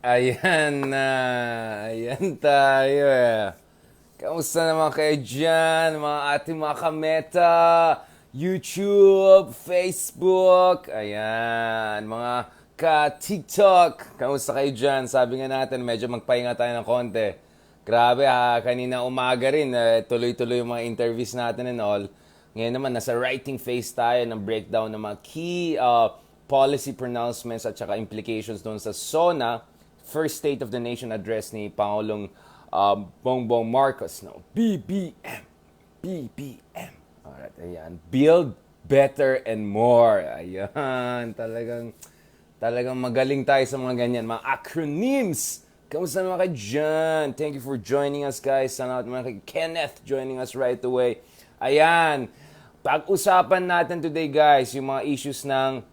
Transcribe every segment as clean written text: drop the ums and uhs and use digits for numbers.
Ayan tayo eh. Kamusta naman kayo dyan, mga ating mga kameta, YouTube, Facebook, ayan, mga ka-TikTok. Kamusta kayo dyan? Sabi nga natin, medyo magpahinga tayo ng konti. Grabe ha, kanina umaga rin, tuloy-tuloy yung mga interviews natin and all. Ngayon naman, nasa writing phase tayo ng breakdown ng mga key policy pronouncements at saka implications doon sa SONA, First State of the Nation Address ni Pangulong Bongbong Marcos. No? BBM. BBM. Alright, ayan. Build better and more. Ayan, talagang magaling tayo sa mga ganyan. Mga acronyms. Kamusta naman kayo dyan? Thank you for joining us, guys. Sana naman kay Kenneth joining us right away. Ayan. Pag-usapan natin today, guys, yung mga issues ng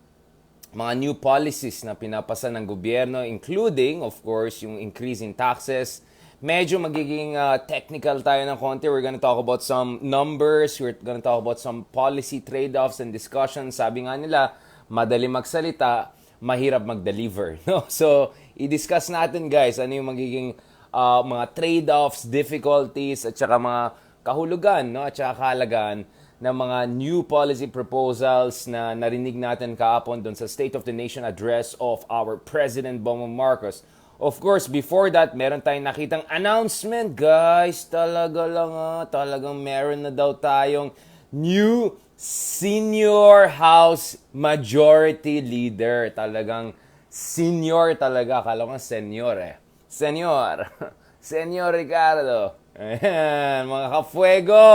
mga new policies na pinapasa ng gobyerno, including, of course, yung increase in taxes. Medyo magiging technical tayo ng konti. We're gonna talk about some numbers. We're gonna talk about some policy trade-offs and discussions. Sabi nga nila, madali magsalita, mahirap mag-deliver. No? So, i-discuss natin, guys, ano yung magiging mga trade-offs, difficulties, at saka mga kahulugan, no? At saka kahalagaan ng mga new policy proposals na narinig natin kahapon doon sa State of the Nation address of our President Bongbong Marcos. Of course, before that, meron tayong nakitang announcement, guys. Talagang meron na daw tayong new Senior House Majority Leader. Talagang senior talaga. Akala ko senior eh. Senior. Senior Ricardo. Ayan, mga kafuego.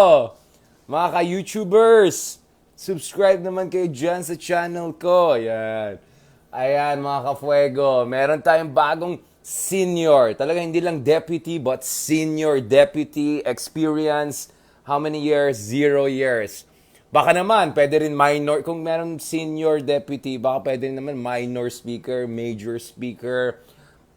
Mga ka-YouTubers. Subscribe naman kayo dyan sa channel ko. Ayan. Ayan, mga kafuego. Meron tayong bagong senior. Talaga hindi lang deputy, but senior deputy experience. How many years? 0 years. Baka naman, pwede rin minor. Kung meron senior deputy, baka pwede rin naman minor speaker, major speaker,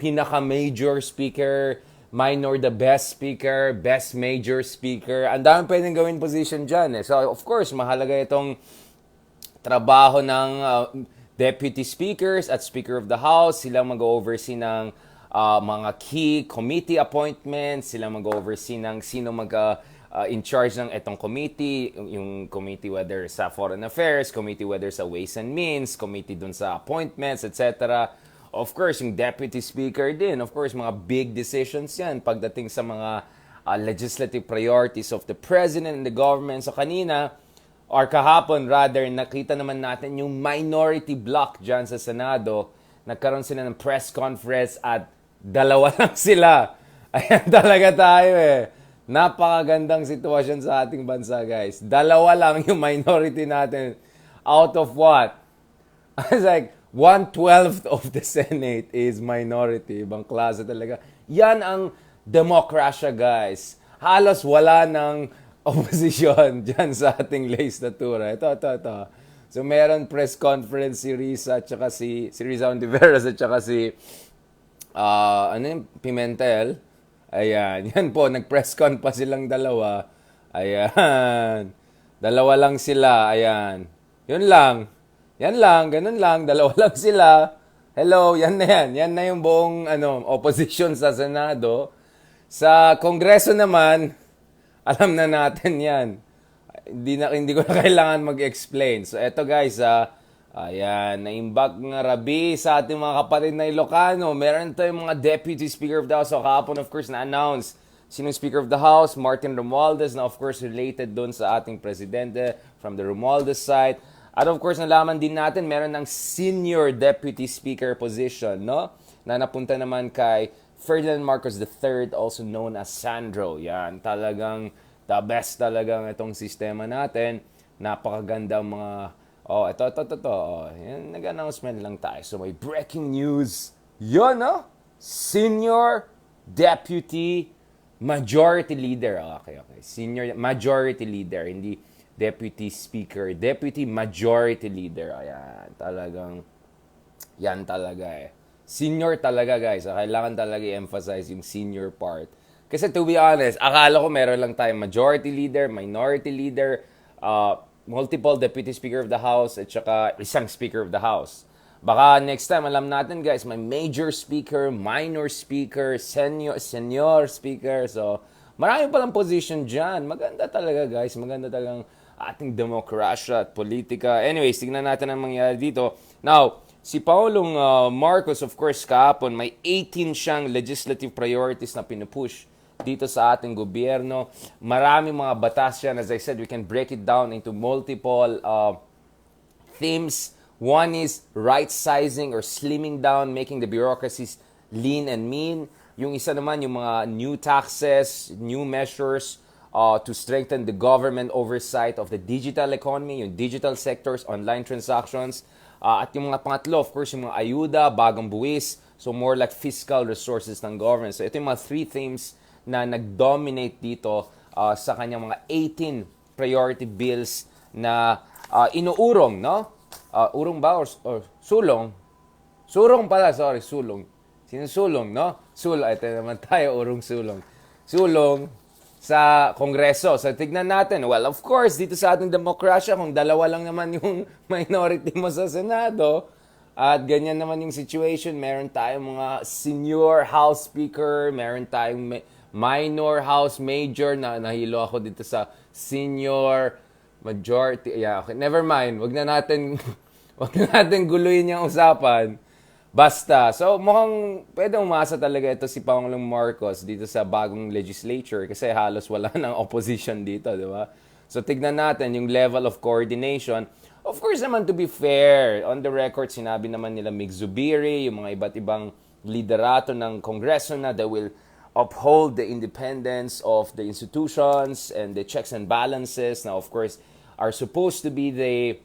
pinaka-major speaker, minor the best speaker, best major speaker. Ang dami pwedeng gawin position dyan eh. So, of course, mahalaga itong trabaho ng deputy speakers at speaker of the house. Sila mag-oversee ng mga key committee appointments. Sila mag-oversee ng sino in charge ng etong committee. Yung committee whether sa foreign affairs, committee whether sa ways and means, committee dun sa appointments, etc. Of course, yung deputy speaker din. Of course, mga big decisions yan pagdating sa mga legislative priorities of the president and the government. So kanina, or kahapon rather, nakita naman natin yung minority bloc dyan sa Senado. Nagkaroon sila ng press conference at dalawa lang sila. Ayan talaga tayo eh. Napakagandang sitwasyon sa ating bansa, guys. Dalawa lang yung minority natin. Out of what? I was like, 1/12 of the Senate is minority. Ibang klase talaga. Yan ang demokrasya, guys. Halos wala ng opposition dyan sa ating legislatura. Ito. So, meron press conference si Risa at saka si Risa Ontiveros at saka si Pimentel. Ayan. Yan po, nag-press con pa silang dalawa. Ayan. Dalawa lang sila. Ayan. Yun lang. Yan lang, ganun lang, dalawa lang sila. Hello, yan na yan. Yan na yung buong opposition sa Senado. Sa Kongreso naman, alam na natin yan. Hindi ko na kailangan mag-explain. So eto guys, ayan, naimbag nga rabi sa ating mga kapatid na Ilocano. Meron tayong mga Deputy Speaker of the House. So kahapon, of course, na-announce sinong Speaker of the House, Martin Romualdez, na of course related doon sa ating presidente from the Romualdez side. At of course, nalaman din natin, meron ng senior deputy speaker position, no? Na napunta naman kay Ferdinand Marcos III, also known as Sandro. Yan, talagang the best talagang itong sistema natin. Napakaganda mga, ito. Yan, nag-announcement lang tayo. So may breaking news. Yun, no? Senior deputy majority leader. Okay. Senior majority leader, hindi deputy speaker, deputy majority leader. Ayan, yan talaga eh. Senior talaga, guys. Kailangan talaga i-emphasize yung senior part. Kasi to be honest, akala ko meron lang tayong majority leader, minority leader, multiple deputy speaker of the house, at saka isang speaker of the house. Baka next time, alam natin guys, may major speaker, minor speaker, senior speaker. So, marami palang position dyan. Maganda talaga guys, maganda talagang ating demokrasya at politika. Anyways, tignan natin ang mangyayari dito. Now, si Pangulong Marcos, of course, kahapon, may 18 siyang legislative priorities na pinupush dito sa ating gobyerno. Marami mga batas yan. As I said, we can break it down into multiple themes. One is right-sizing or slimming down, making the bureaucracies lean and mean. Yung isa naman, yung mga new taxes, new measures to strengthen the government oversight of the digital economy, yung digital sectors, online transactions. At yung mga pangatlo, of course, yung mga ayuda, bagong buwis, so more like fiscal resources ng government. So ito yung mga three themes na nag-dominate dito sa kanyang mga 18 priority bills na inuurong, no? Urong ba or sulong? Surong pala, sorry, sulong. Sinusulong, no? Ito naman tayo, urong sulong. Sulong sa Kongreso. So, tignan natin. Well, of course, dito sa ating demokrasya, kung dalawa lang naman yung minority mo sa Senado, at ganyan naman yung situation, meron tayong mga senior House Speaker, meron tayong minor House Major, na nahilo ako dito sa senior majority. Yeah, okay. Never mind. Wag na natin guluhin yung usapan. Basta. So, mukhang pwede umasa talaga ito si Pangulong Marcos dito sa bagong legislature kasi halos wala nang opposition dito, di ba? So, tignan natin yung level of coordination. Of course naman, to be fair, on the record, sinabi naman nila Mig Zubiri, yung mga iba't ibang liderato ng Kongreso na that will uphold the independence of the institutions and the checks and balances na, of course, are supposed to be the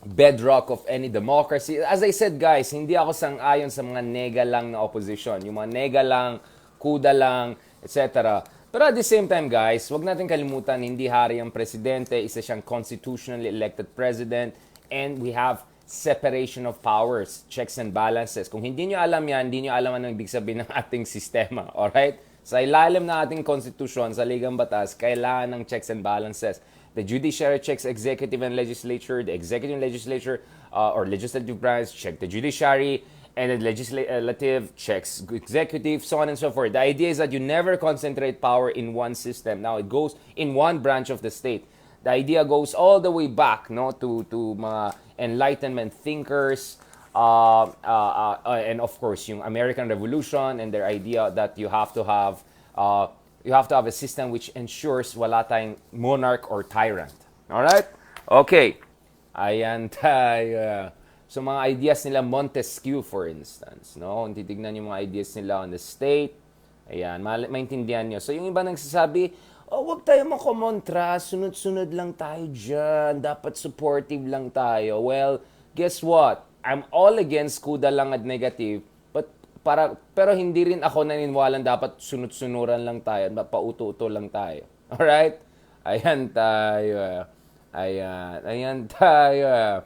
bedrock of any democracy. As I said, guys, hindi ako sang-ayon sa mga nega lang na opposition. Yung mga nega lang, kuda lang, etc. Pero at the same time, guys, wag natin kalimutan, hindi hari ang presidente, isa siyang constitutionally elected president, and we have separation of powers, checks and balances. Kung hindi nyo alam yan, hindi nyo alam ano ibig sabihin ng ating sistema. Alright? Sa ilalim ng ating konstitusyon, sa Ligang Batas, kailangan ng checks and balances. The judiciary checks executive and legislature, the executive and legislature or legislative branch check the judiciary, and the legislative checks executive, so on and so forth. The idea is that you never concentrate power in one system. Now, it goes in one branch of the state. The idea goes all the way back, no, to mga Enlightenment thinkers, and of course, yung American Revolution and their idea that you have to have a system which ensures wala tayong monarch or tyrant. Alright? Okay. Ayan tayo. So, mga ideas nila, Montesquieu, for instance. No? Kung titignan yung mga ideas nila on the state, ayan, maintindihan nyo. So, yung iba nagsasabi, wag tayo makomontra, sunod-sunod lang tayo dyan, dapat supportive lang tayo. Well, guess what? I'm all against kuda lang at negative, pero hindi rin ako naniniwalang dapat sunod-sunuran lang tayo, pauto-uto lang tayo. Alright? Ayan tayo. Ayan tayo.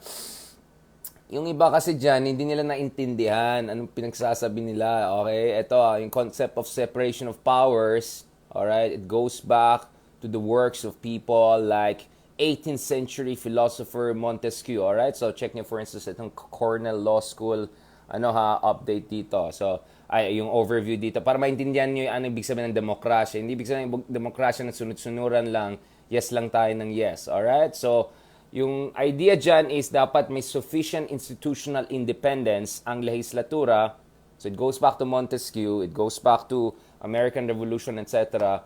Yung iba kasi dyan, hindi nila naintindihan anong pinagsasabi nila. Okay? Ito, yung concept of separation of powers. Alright? It goes back to the works of people like 18th century philosopher Montesquieu. Alright? So, check nyo for instance itong Cornell Law School update dito. So, yung overview dito para maintindihan niyo ano ibig sabihin ng demokrasya. Hindi ibig sabihin ng demokrasya na sunod-sunuran lang, yes lang tayo ng yes. Alright? So, yung idea dyan is dapat may sufficient institutional independence ang legislatura. So, it goes back to Montesquieu, it goes back to American Revolution, etc.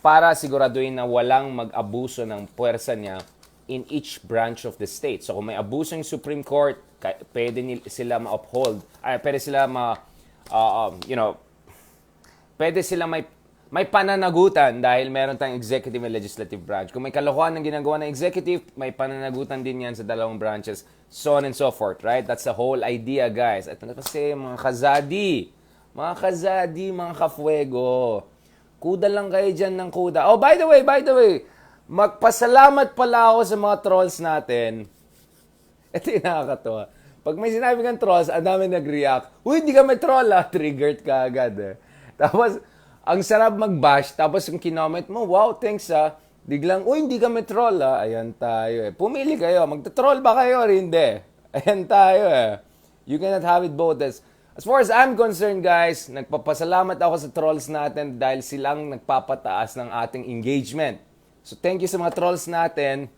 Para siguraduhin na walang mag-abuso ng puwersa niya in each branch of the state. So, kung may abuso yung Supreme Court, pwede sila ma-uphold. Pwede sila pwede sila may pananagutan dahil meron tayong executive and legislative branch. Kung may kalokohan ng ginagawa ng executive, may pananagutan din yan sa dalawang branches, so on and so forth, right? That's the whole idea, guys. At kasi mga kazadi, mga kafuego, kuda lang kayo dyan ng kuda. Oh, by the way, magpasalamat pala ako sa mga trolls natin. Ito yung nakakatawa. Pag may sinabi kang trolls, ang dami nag-react. Uy, hindi ka may troll Triggered ka agad Tapos, ang sarap mag-bash. Tapos yung kinoment mo, wow, thanks Biglang, uy, hindi ka may troll Ayan tayo Pumili kayo. Magta-troll ba kayo o hindi? Ayan tayo You cannot have it both. As far as I'm concerned, guys, nagpapasalamat ako sa trolls natin dahil silang nagpapataas ng ating engagement. So thank you sa mga trolls natin.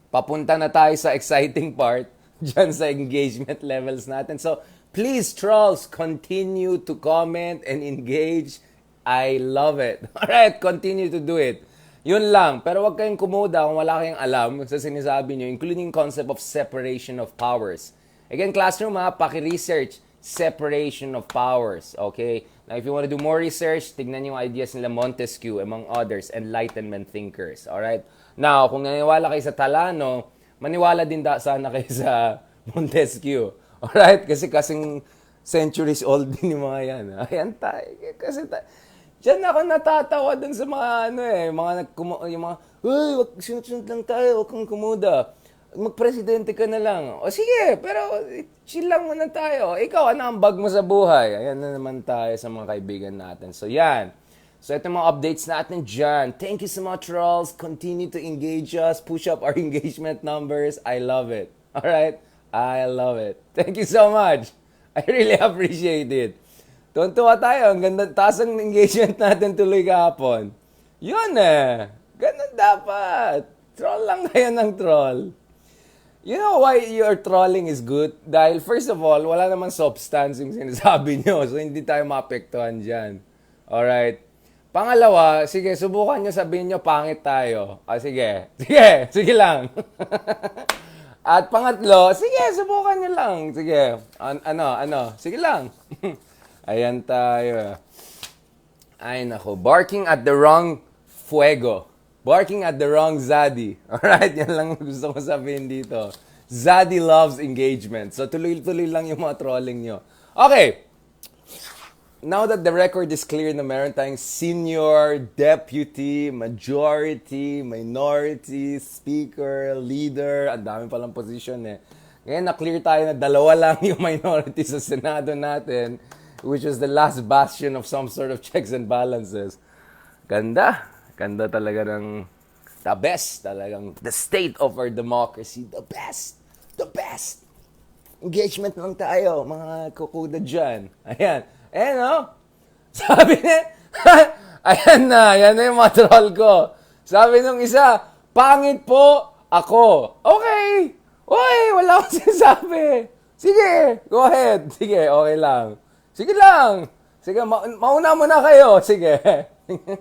Papunta na tayo sa exciting part dyan sa engagement levels natin. So, please, trolls, continue to comment and engage. I love it. Alright, continue to do it. Yun lang. Pero wag kayong kumuda kung wala kayong alam sa sinasabi nyo, including concept of separation of powers. Again, classroom paki-research separation of powers. Okay? Now, if you want to do more research, tignan yung ideas nila Montesquieu, among others, Enlightenment thinkers. Alright? Now, kung naniwala kayo sa Talano, maniwala din sana kayo sa Montesquieu. Alright? Kasing centuries old din yung mga yan. Ayan tayo. Diyan ako natatawa dun sa mga yung mga, wag sunod-sunod lang tayo, wag kang kumuda. Magpresidente ka na lang. O sige, pero chill lang muna tayo. Ikaw, ano ang bag mo sa buhay? Ayan na naman tayo sa mga kaibigan natin. So yan. So ito mga updates natin dyan. Thank you so much, trolls. Continue to engage us. Push up our engagement numbers. I love it. Alright? I love it. Thank you so much. I really appreciate it. Tuntua tayo. Ang ganda. Taas ang engagement natin tuloy kahapon. Yun Ganun dapat. Troll lang kayo ng troll. You know why your trolling is good? Dahil first of all, wala naman substance yung sinasabi nyo. So hindi tayo maapektuhan dyan. Alright? Pangalawa, sige, subukan nyo sabihin nyo, pangit tayo. Sige. Sige lang. At pangatlo, sige, subukan nyo lang. Sige, sige lang. Ayan tayo. Ay, nako. Barking at the wrong fuego. Barking at the wrong Zaddy. Alright, yan lang gusto ko sabihin dito. Zaddy loves engagement. So, tuloy-tuloy lang yung mga trolling nyo. Okay. Now that the record is clear na meron tayong senior, deputy, majority, minority, speaker, leader, ang dami palang position Ngayon na-clear tayo na dalawa lang yung minority sa Senado natin, which was the last bastion of some sort of checks and balances. Ganda. Ganda talaga ng the best. Talagang the state of our democracy. The best. The best. Engagement lang tayo, mga kukuda dyan. Ayan. Sabi niya, yan na yung mga troll ko. Sabi nung isa, pangit po ako. Okay. Uy, wala akong sinasabi. Sige, go ahead. Sige, okay lang. Sige lang. Sige, mauna muna kayo. Sige.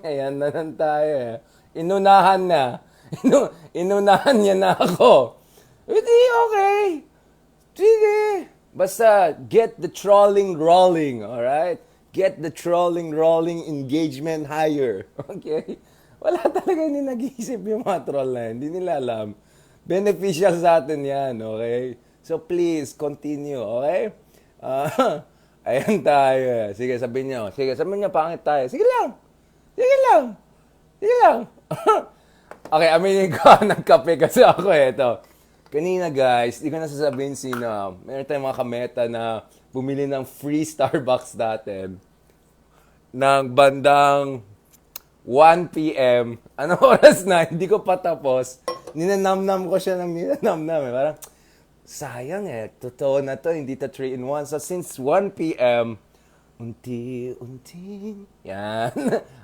Ayan na lang tayo. Inunahan na. Inunahan niya na ako. Hindi, okay. Sige. Basta, get the trolling rolling, alright? Get the trolling rolling, engagement higher, okay? Wala talaga hindi nag-iisip yung mga troll na yan. Hindi nila alam. Beneficial sa atin yan, okay? So please, continue, okay? Ayan tayo. Sige, sabihin nyo, pangit tayo. Sige lang. Okay, aminin ko, nagkape kasi ako ito. Kanina guys, di ko na sasabihin sino. Meron tayong mga kameta na bumili ng free Starbucks natin ng bandang 1 p.m. Anong oras na? Hindi ko pa tapos. Ninanamnam ko siya ng ninanamnam. Parang, sayang totoo na to, hindi to 3-in-1. So since 1 p.m., unti-unti. Yan.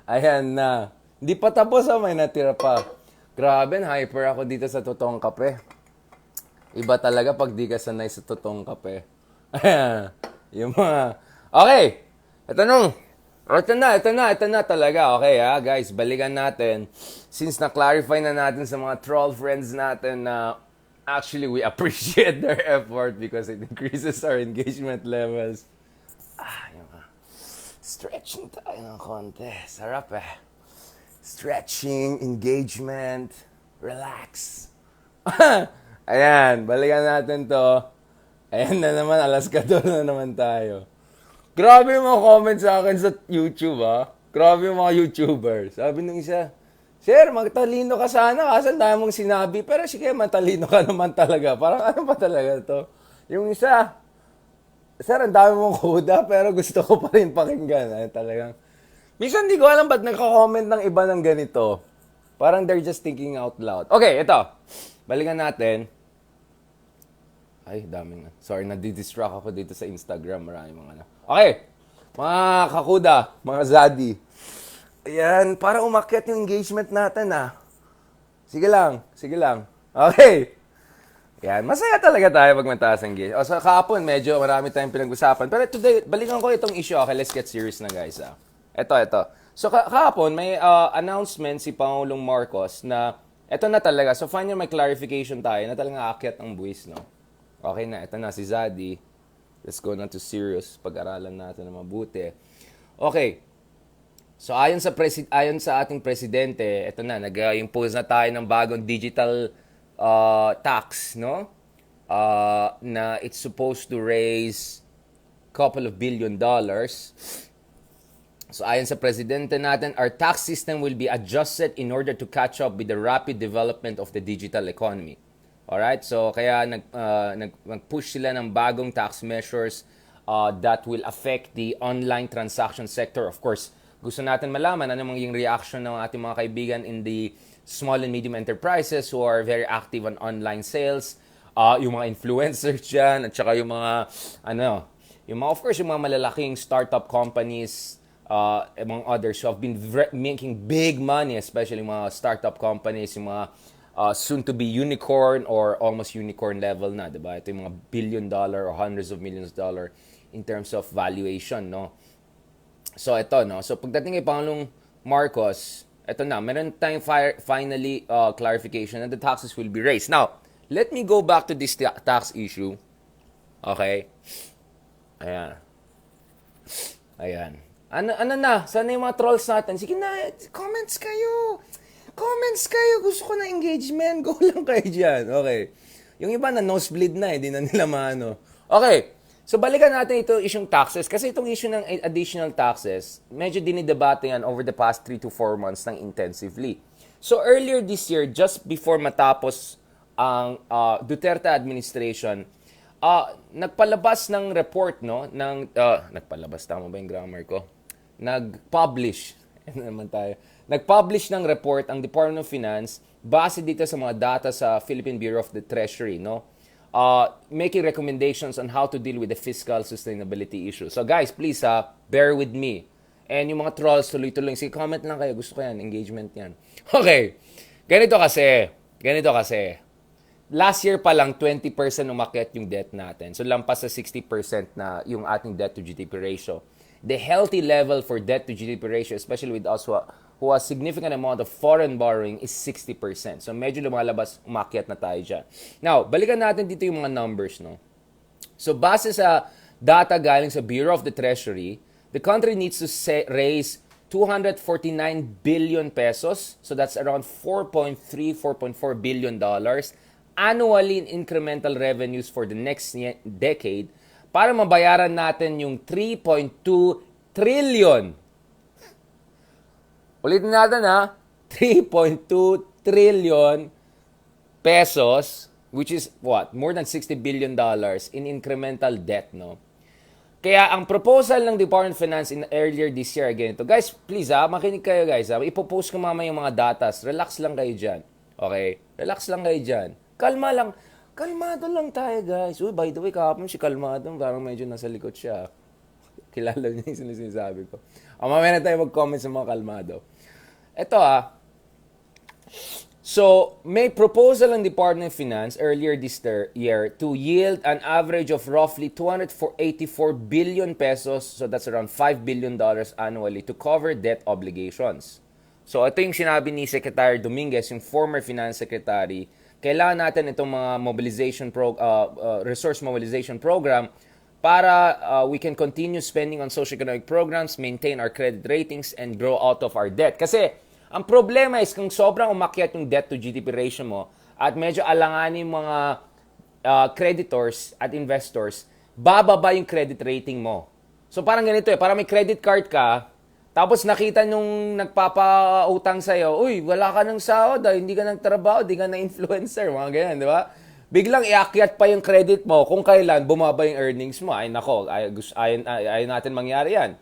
Ayan na. Hindi pa tapos, may natira pa. Grabe, hyper ako dito sa totoong kape. Iba talaga pag di ka sanay sa totoong kape. Ayan. Yung mga... Okay. Ito na talaga. Okay guys, balikan natin. Since na-clarify na natin sa mga troll friends natin na actually we appreciate their effort because it increases our engagement levels. Stretching tayo ng konti. Sarap Stretching, engagement, relax. Ayan, balikan natin to. Ayan na naman, alas 14 na naman tayo. Grabe yung mga comments sa akin sa YouTube, Grabe yung mga YouTuber. Sabi ng isa, Sir, magtalino ka sana, kasi ang dami mong sinabi. Pero sige, matalino ka naman talaga. Parang ano pa talaga to? Yung isa, Sir, ang dami mong kuda, pero gusto ko pa rin pakinggan. Talagang, minsan di ko alam ba't nagko-comment ng iba ng ganito. Parang they're just thinking out loud. Okay, ito. Balikan natin. Ay, dami na. Sorry, nadidistract ako dito sa Instagram. Maraming mga ano. Okay, mga kakuda, mga zadi. Ayan, para umakyat yung engagement natin Sige lang, sige lang. Okay. Yan, masaya talaga tayo pag mataas ang engagement. O sa kahapon, medyo marami tayong pinag-usapan. Pero today, balikan ko itong issue. Okay, let's get serious na guys. Ito. So kahapon, may announcement si Pangulong Marcos na ito na talaga. So finally, may clarification tayo na talagang aakyat ang buwis, no? Okay na, ito na si Zadi. Let's go na to serious. Pag-aralan natin na mabuti. Okay. So ayon sa ating presidente, ito na, nag-impose na tayo ng bagong digital tax, no? Na it's supposed to raise couple of $1 billion. So ayon sa presidente natin, our tax system will be adjusted in order to catch up with the rapid development of the digital economy. Alright? So kaya nag-push sila ng bagong tax measures that will affect the online transaction sector. Of course, gusto natin malaman ano yung reaction ng ating mga kaibigan in the small and medium enterprises who are very active on online sales, yung mga influencers dyan, at saka yung mga, of course, yung mga malalaking startup companies, among others who have been making big money, especially yung mga startup companies, yung mga soon-to-be unicorn or almost unicorn level na, diba? Ito yung mga $1 billion or hundreds of millions of dollars in terms of valuation, no? So, ito, no? So, pagdating kay Pangulong Marcos, ito na, meron tayong finally clarification that the taxes will be raised. Now, let me go back to this tax issue. Okay? Ayan. Ano na? Sana yung mga trolls natin? Sige na, comments kayo. Gusto ko na engagement. Go lang kayo dyan. Okay. Yung iba na nosebleed na, hindi na nila maano. Okay. So, balikan natin ito isyong taxes. Kasi itong issue ng additional taxes, medyo dinidebate yan over the past 3 to 4 months ng intensively. So, earlier this year, just before matapos ang Duterte administration, nagpalabas ng report, no? Nagpalabas, tama ba yung grammar ko? Nag-publish. Nag-publish ng report ang Department of Finance base dito sa mga data sa Philippine Bureau of the Treasury, no? Making recommendations on how to deal with the fiscal sustainability issue. So guys, please bear with me. And yung mga trolls, tuloy-tuloy. Sige, comment lang kayo. Gusto ko yan. Engagement yan. Okay. Ganito kasi. Last year pa lang, 20% umakyat yung debt natin. So lampas sa 60% na yung ating debt to GDP ratio. The healthy level for debt to GDP ratio, especially with us who has significant amount of foreign borrowing, is 60%. So medyo lumalabas, umakyat na tayo dyan. Now, balikan natin dito yung mga numbers, no? So base sa data galing sa Bureau of the Treasury, the country needs to raise 249 billion pesos. So that's around 4.4 billion dollars annually in incremental revenues for the next decade para mabayaran natin yung 3.2 trillion. Ulitin natin 3.2 trillion pesos, which is what? More than $60 billion in incremental debt, no? Kaya ang proposal ng Department of Finance earlier this year, ganito. Guys, please makinig kayo guys. Ipopost ko mamaya yung mga datas. Relax lang kayo dyan. Okay? Relax lang kayo dyan. Kalmado lang tayo guys. Uy, by the way, kahapon si Kalmado, parang medyo nasa likod siya. Kilala niya yung sinasabi ko. Mamaya na tayo mag-comment sa mga kalmado. Ito So, may proposal ng Department of Finance earlier this year to yield an average of roughly 284 billion pesos, so that's around $5 billion annually, to cover debt obligations. So, ito yung sinabi ni Secretary Dominguez, yung former Finance Secretary. Kailangan natin itong mga resource mobilization program para we can continue spending on socioeconomic programs, maintain our credit ratings, and grow out of our debt. Kasi, ang problema is kung sobrang umakyat yung debt to GDP ratio mo at medyo alanganin yung mga creditors at investors, bababa yung credit rating mo. So parang ganito parang may credit card ka, tapos nakita nung nagpapautang sa'yo, uy, wala ka ng sahod, hindi ka nagtrabaho, hindi ka na influencer, mga ganyan, di ba? Biglang iakyat pa yung credit mo kung kailan bumaba yung earnings mo. Ay nako, ayaw natin mangyari yan.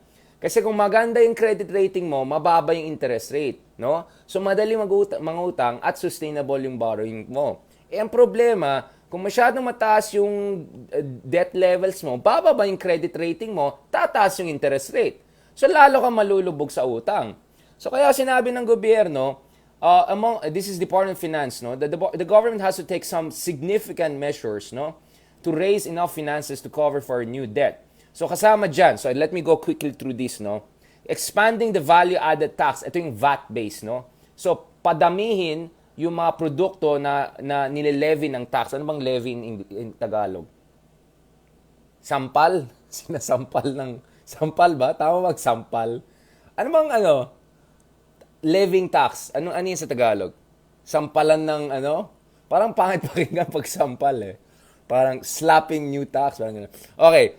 Kasi kung maganda yung credit rating mo, mababa yung interest rate, no? So madali mangutang at sustainable yung borrowing mo. Ang problema, Kung masyadong mataas yung debt levels mo, bababa yung credit rating mo, tataas yung interest rate. So lalo kang malulubog sa utang. So kaya sinabi ng gobyerno, this is Department of Finance, no? The government has to take some significant measures, no, to raise enough finances to cover for new debt. So kasama dyan, so let me go quickly through this, no? Expanding the value-added tax, ito yung VAT base, no? So padamihin yung mga produkto na nililevy ng tax. Ano bang levy in Tagalog? Sampal? Sinasampal ng... Sampal ba? Tama magsampal? Ano bang levying tax? Ano yun sa Tagalog? Sampalan ng Parang pangit pakinggan pag sampal eh. Parang slapping new tax. Okay.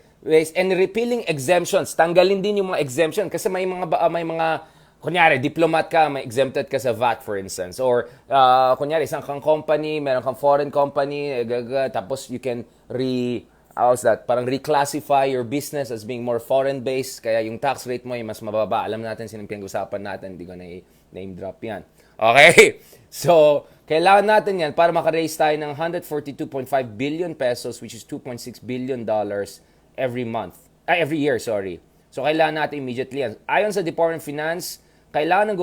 And repealing exemptions. Tanggalin din yung mga exemption kasi may mga kunyari, diplomat ka, may exempted ka sa VAT, for instance. Or, kunyari, isang kang company, meron kang foreign company, tapos you can parang reclassify your business as being more foreign-based, kaya yung tax rate mo ay mas mababa. Alam natin sinong pinag-usapan natin, hindi ko name drop yan. Okay? So, kailangan natin yan para makaraise tayo ng 142.5 billion pesos, which is $2.6 billion every year, sorry. So, kailangan natin immediately yan. Ayon sa Department of Finance, kailangan ng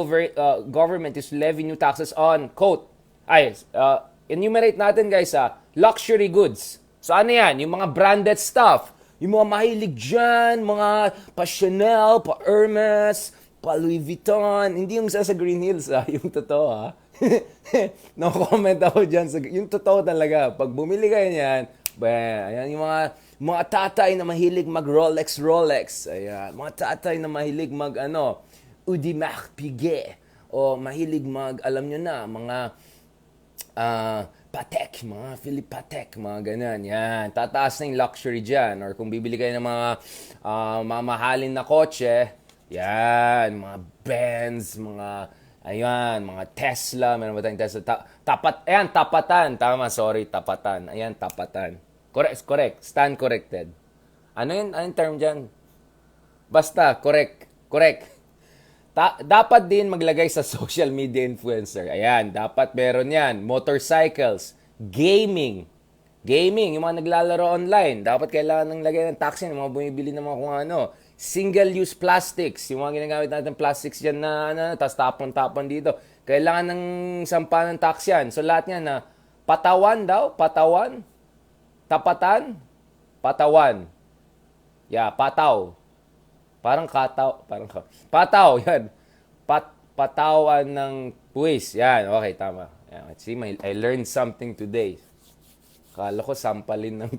government is levy new taxes on, quote, enumerate natin guys luxury goods. So ano yan? Yung mga branded stuff. Yung mga mahilig dyan, mga pa Chanel, pa Hermes, pa Louis Vuitton. Hindi yung sa Green Hills, yung totoo No comment ako dyan. Yung totoo talaga. Pag bumili kayo niyan, ayan, yung mga tatay na mahilig mag Rolex. Ayan, mga tatay na mahilig mag Audemars Piguet o mahilig alam nyo na, mga Patek, mga Philippe Patek, mga ganyan. Yan, tataas na yung luxury dyan. Or kung bibili kayo ng mga mamahalin na kotse, yan, mga Benz, mga Tesla, meron ba tayong Tesla? Tapatan. Tama, sorry, tapatan. Ayan, tapatan. Correct. Stand corrected. Ano yung term dyan? Basta, correct. Dapat din maglagay sa social media influencer. Ayan, dapat meron yan. Motorcycles, gaming, yung mga naglalaro online. Dapat kailangan ng lagay ng tax yan, yung mga bumibili ng mga kung ano. Single-use plastics, yung mga ginagamit natin plastics dyan na tapos tapon dito. Kailangan ng sampa ng tax yan. So lahat yan patawan. Tapatan, patawan. Yeah, pataw. Pataw, yan. Patawan ng buwis. Yan, okay, tama. Yan. See, I learned something today. Kala ko sampalin ng...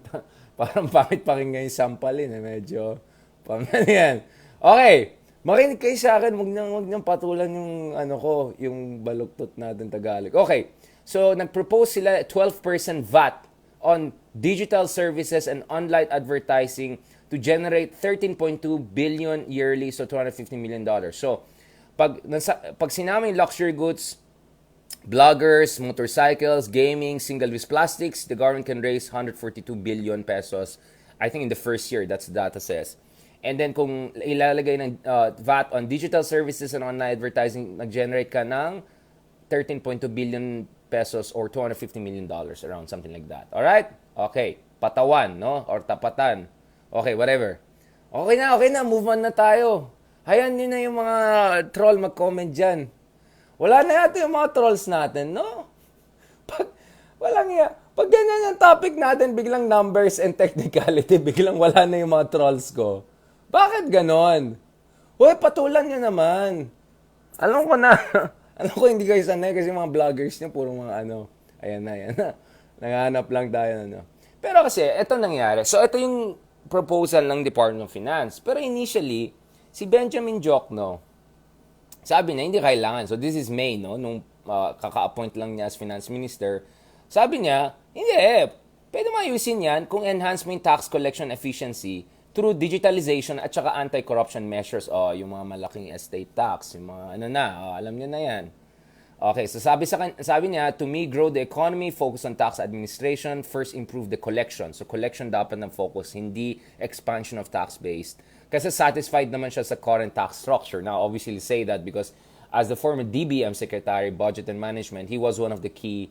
parang pangit pakinggan yung sampalin. Medyo... yan. Okay, makinig kayo sa akin. Huwag niyang patulan yung yung baluktot natin Tagalog. Okay, so nag-propose sila 12% VAT on digital services and online advertising to generate 13.2 billion yearly, so $250 million. So, pag sinama yung luxury goods, bloggers, motorcycles, gaming, single-use plastics, the government can raise 142 billion pesos, I think in the first year, that's the data says. And then kung ilalagay ng VAT on digital services and online advertising, nag-generate ka ng 13.2 billion pesos or $250 million, around something like that. Alright? Okay. Patawan, no? Or tapatan. Okay, whatever. Okay na. Move on na tayo. Hayan nyo na yung mga troll mag-comment dyan. Wala na yata yung mga trolls natin, no? Pag ganyan yung topic natin, biglang numbers and technicality, biglang wala na yung mga trolls ko. Bakit ganon? Hoy, patulan nyo naman. Alam ko hindi kayo sanay kasi mga vloggers nyo, puro mga ayan na. Nanghanap lang tayo, Pero kasi, ito nangyari. So, ito yung proposal ng Department of Finance. Pero initially, si Benjamin Jokno, sabi na hindi kailangan. So this is May, no? Nung kaka-appoint lang niya as Finance Minister. Sabi niya, hindi pwede mayusin yan kung enhance mo yung tax collection efficiency through digitalization at saka anti-corruption measures. Yung mga malaking estate tax, yung mga alam niyo na yan. Okay, so sabi niya, to me, grow the economy, focus on tax administration, first improve the collection. So collection dapat ng focus, hindi expansion of tax base. Kasi satisfied naman siya sa current tax structure. Now, obviously say that because as the former DBM Secretary, Budget and Management, he was one of the key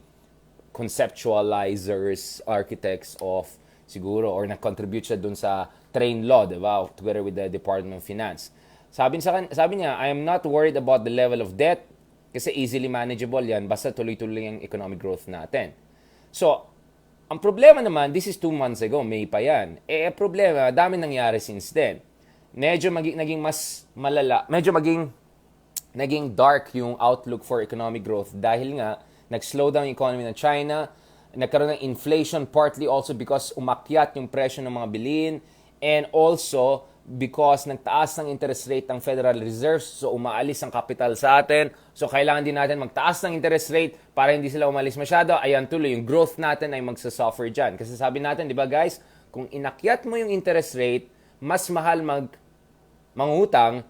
conceptualizers, architects of siguro, or nag-contribute siya dun sa train law, di ba? Together with the Department of Finance. Sabi niya, I am not worried about the level of debt kasi easily manageable yan basta tuloy-tuloy ang economic growth natin. So, ang problema naman, this is 2 months ago, May pa yan. Problema, dami nangyari since then. Medyo naging mas malala, medyo naging dark yung outlook for economic growth dahil nga nag-slow down yung economy ng China, nagkaroon ng inflation partly also because umakyat yung presyo ng mga bilhin, and also because nagtaas ng interest rate ng Federal Reserve, so umaalis ang capital sa atin. So kailangan din natin magtaas ng interest rate para hindi sila umalis masyado. Ayan tuloy, yung growth natin ay magsasuffer dyan. Kasi sabi natin, di ba guys, kung inakyat mo yung interest rate, mas mahal mangutang,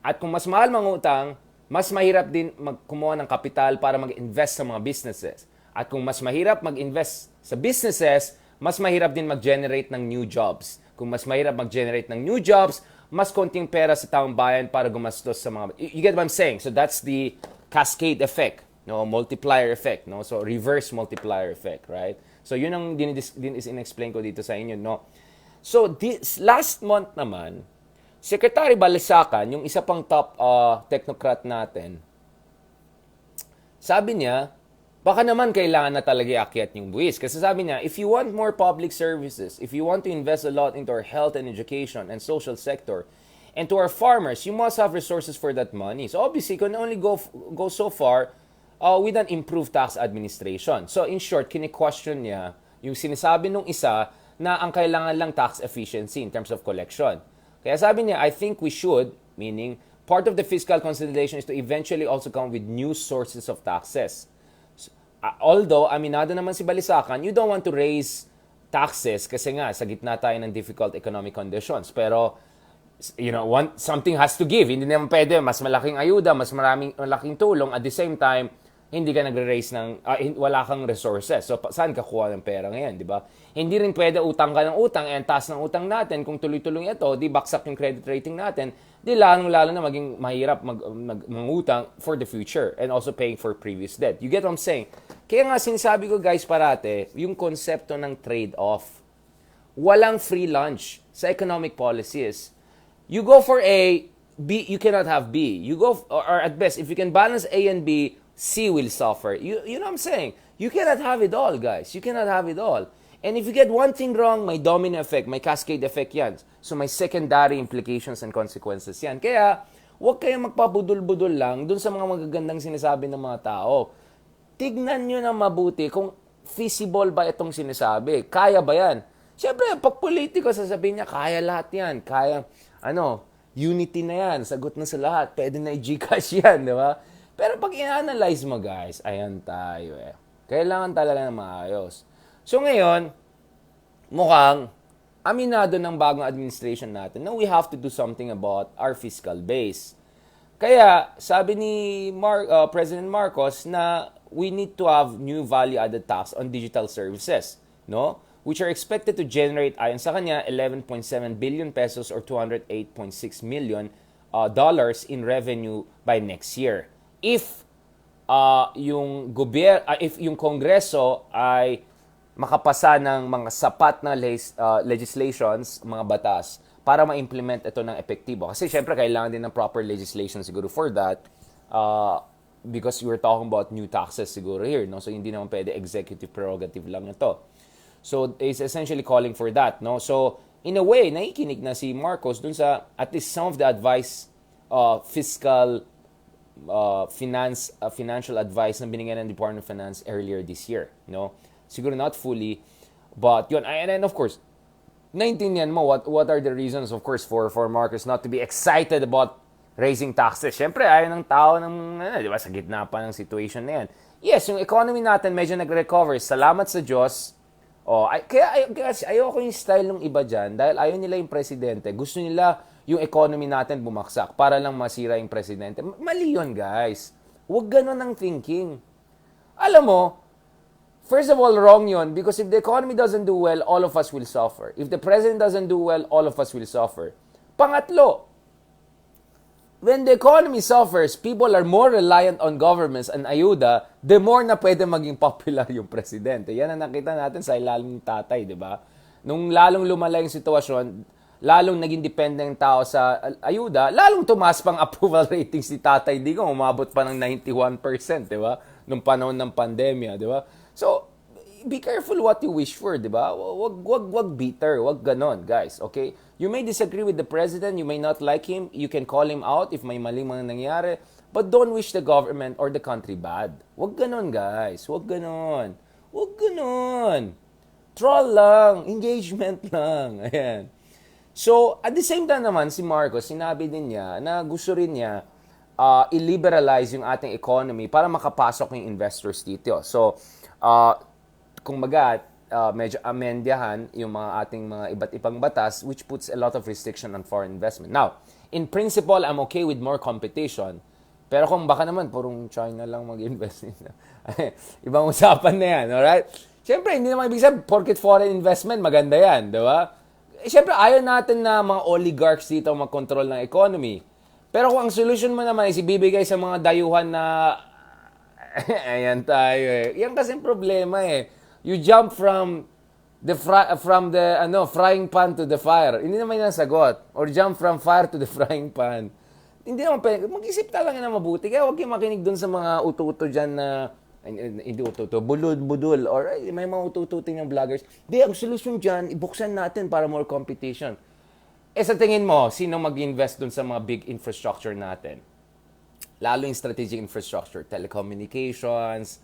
at kung mas mahal mangutang, mas mahirap din kumuha ng kapital para mag-invest sa mga businesses. At kung mas mahirap mag-invest sa businesses, mas mahirap din mag-generate ng new jobs. Kung mas mahirap mag-generate ng new jobs, mas konting pera sa taong bayan para gumastos sa mga... You get what I'm saying? So that's the cascade effect, no? Multiplier effect, no? So reverse multiplier effect, right? So yun ang in-explain ko dito sa inyo, no? So this last month naman, Secretary Balisacan, yung isa pang top technocrat natin, sabi niya, baka naman kailangan na talaga iakyat yung buwis. Kasi sabi niya, if you want more public services, if you want to invest a lot into our health and education and social sector, and to our farmers, you must have resources for that money. So obviously, you can only go so far with an improved tax administration. So in short, kini-question niya yung sinasabi nung isa na ang kailangan lang tax efficiency in terms of collection. Kaya sabi niya, I think we should, meaning part of the fiscal consolidation is to eventually also come with new sources of taxes. Although, aminado naman si Balisacan, you don't want to raise taxes kasi nga, sa gitna tayo ng difficult economic conditions. Pero, something has to give. Hindi naman pwede, mas malaking ayuda, mas malaking tulong. At the same time, hindi ka nagre-raise wala kang resources. So, saan ka kuha ng pera ngayon, di ba? Hindi rin pwede utang ka ng utang, and taas ng utang natin, kung tuloy-tuloy ito, di baksak yung credit rating natin, di lalo na maging mahirap mangutang for the future and also paying for previous debt. You get what I'm saying? Kaya nga sinasabi ko guys parate, yung konsepto ng trade-off. Walang free lunch sa economic policies. You go for A, B, you cannot have B. You go, or at best, if you can balance A and B, C will suffer. You know what I'm saying? You cannot have it all, guys. You cannot have it all. And if you get one thing wrong, may domino effect, may cascade effect yan. So may secondary implications and consequences yan. Kaya, huwag kayong magpabudol-budol lang dun sa mga magagandang sinasabi ng mga tao. Tignan nyo na mabuti kung feasible ba itong sinasabi. Kaya ba yan? Siyempre, pag politiko, sasabihin niya, kaya lahat yan. Kaya, unity na yan. Sagot na sa lahat. Pwede na i-Gcash yan, di ba? Pero pag i-analyze mo, guys, ayan tayo eh. Kailangan talaga na maayos. So ngayon, mukhang aminado ng bagong administration natin na we have to do something about our fiscal base. Kaya sabi ni President Marcos na we need to have new value-added tax on digital services, no? Which are expected to generate, ayon sa kanya, 11.7 billion pesos or $208.6 million dollars in revenue by next year. If yung Kongreso ay makapasa ng mga sapat na legislations, mga batas, para ma-implement ito ng epektibo. Kasi syempre, kailangan din ng proper legislation siguro for that because we're talking about new taxes siguro here. No? So, hindi naman pwede executive prerogative lang ito. So, it's essentially calling for that. No? So, in a way, nakikinig na si Marcos dun sa at least some of the advice, fiscal financial advice na binigyan ng Department of Finance earlier this year, no? Siguro not fully, but yun. And then of course, naintindihan mo what are the reasons, of course, for Marcos not to be excited about raising taxes. Siyempre, ayaw ng tao di ba, sa gitna pa ng situation na yan. Yes, yung economy natin medyo nag-recover. Salamat sa Diyos. Kaya ayoko yung style ng iba dyan dahil ayaw nila yung presidente. Gusto nila yung economy natin bumaksak para lang masira yung presidente. Mali yun, guys. Huwag ganun ang thinking. Alam mo, first of all, wrong yun because if the economy doesn't do well, all of us will suffer. If the president doesn't do well, all of us will suffer. Pangatlo, when the economy suffers, people are more reliant on governments and ayuda, the more na pwede maging popular yung presidente. Yan ang nakita natin sa ilalim ni tatay, di ba? Nung lalong lumala yung sitwasyon, lalong naging dependent ng tao sa ayuda, lalong tumaas pang approval ratings ni tatay Digong, umabot pa ng 91%, di ba? Nung panahon ng pandemya, di ba? So, be careful what you wish for, di ba? Wag bitter, wag ganon, guys, okay? You may disagree with the president, you may not like him, you can call him out if may mali mga nangyari, but don't wish the government or the country bad. Wag ganon, guys. Wag ganon. Wag ganon. Troll lang, engagement lang. Ayan. So, at the same time naman, si Marcos, sinabi din niya na gusto rin niya i-liberalize yung ating economy para makapasok yung investors dito. So, kung medyo amendyahan yung mga ating mga iba't ibang batas which puts a lot of restriction on foreign investment. Now, in principle, I'm okay with more competition. Pero kung baka naman, purong China lang mag-invest. Ibang usapan na yan, alright? Siyempre, hindi naman ibig sabihin, porket foreign investment, maganda yan, di ba? Siyempre, ayaw natin na mga oligarchs dito mag-control ng economy. Pero kung ang solution mo naman is ibibigay sa mga dayuhan na ayan tayo eh. Yan kasing problema eh. You jump from the frying pan to the fire. Hindi naman yan sagot. Or jump from fire to the frying pan. Hindi naman pwede. Mag-isip talaga na mabuti. Kaya huwag kayong makinig dun sa mga uto-uto dyan na hindi uto-uto, budul. Or may mga uto-uto ng vloggers. Di, ang solusyon dyan, ibuksan natin para more competition. Sa tingin mo, sino mag-invest dun sa mga big infrastructure natin? Lalo yung strategic infrastructure, telecommunications,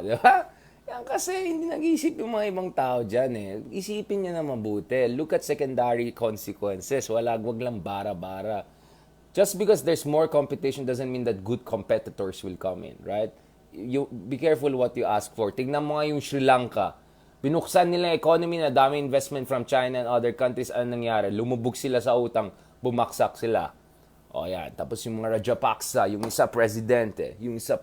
di ba? Yan kasi hindi nag-iisip yung mga ibang tao dyan eh. Isipin nyo na mabuti. Look at secondary consequences. Wag lang bara-bara. Just because there's more competition doesn't mean that good competitors will come in, right? You be careful what you ask for. Tignan mo nga yung Sri Lanka. Binuksan nila yung economy na dami investment from China and other countries. Ano nangyari? Lumubog sila sa utang. Bumaksak sila. O yan. Tapos yung mga Rajapaksa, yung isa presidente, yung isa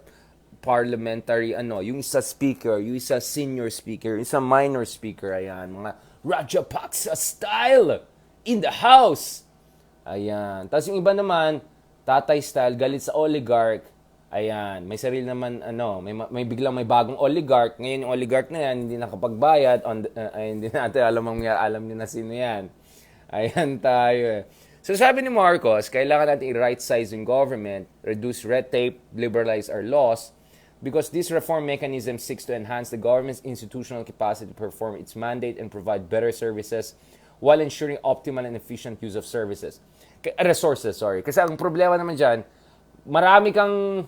parliamentary, yung isa speaker, yung isa senior speaker, yung isa minor speaker, ayan, mga Rajapaksa style in the house. Ayan. Tapos yung iba naman, tatay style, galit sa oligarch. Ayan, may sarili naman, may biglang may bagong oligarch. Ngayon yung oligarch na yan, hindi nakapagbayad. Hindi natin alam niyo na sino yan. Ayan tayo eh. So sabi ni Marcos, kailangan natin i-right size yung government, reduce red tape, liberalize our laws, because this reform mechanism seeks to enhance the government's institutional capacity to perform its mandate and provide better services while ensuring optimal and efficient use of resources. Kasi ang problema naman dyan, marami kang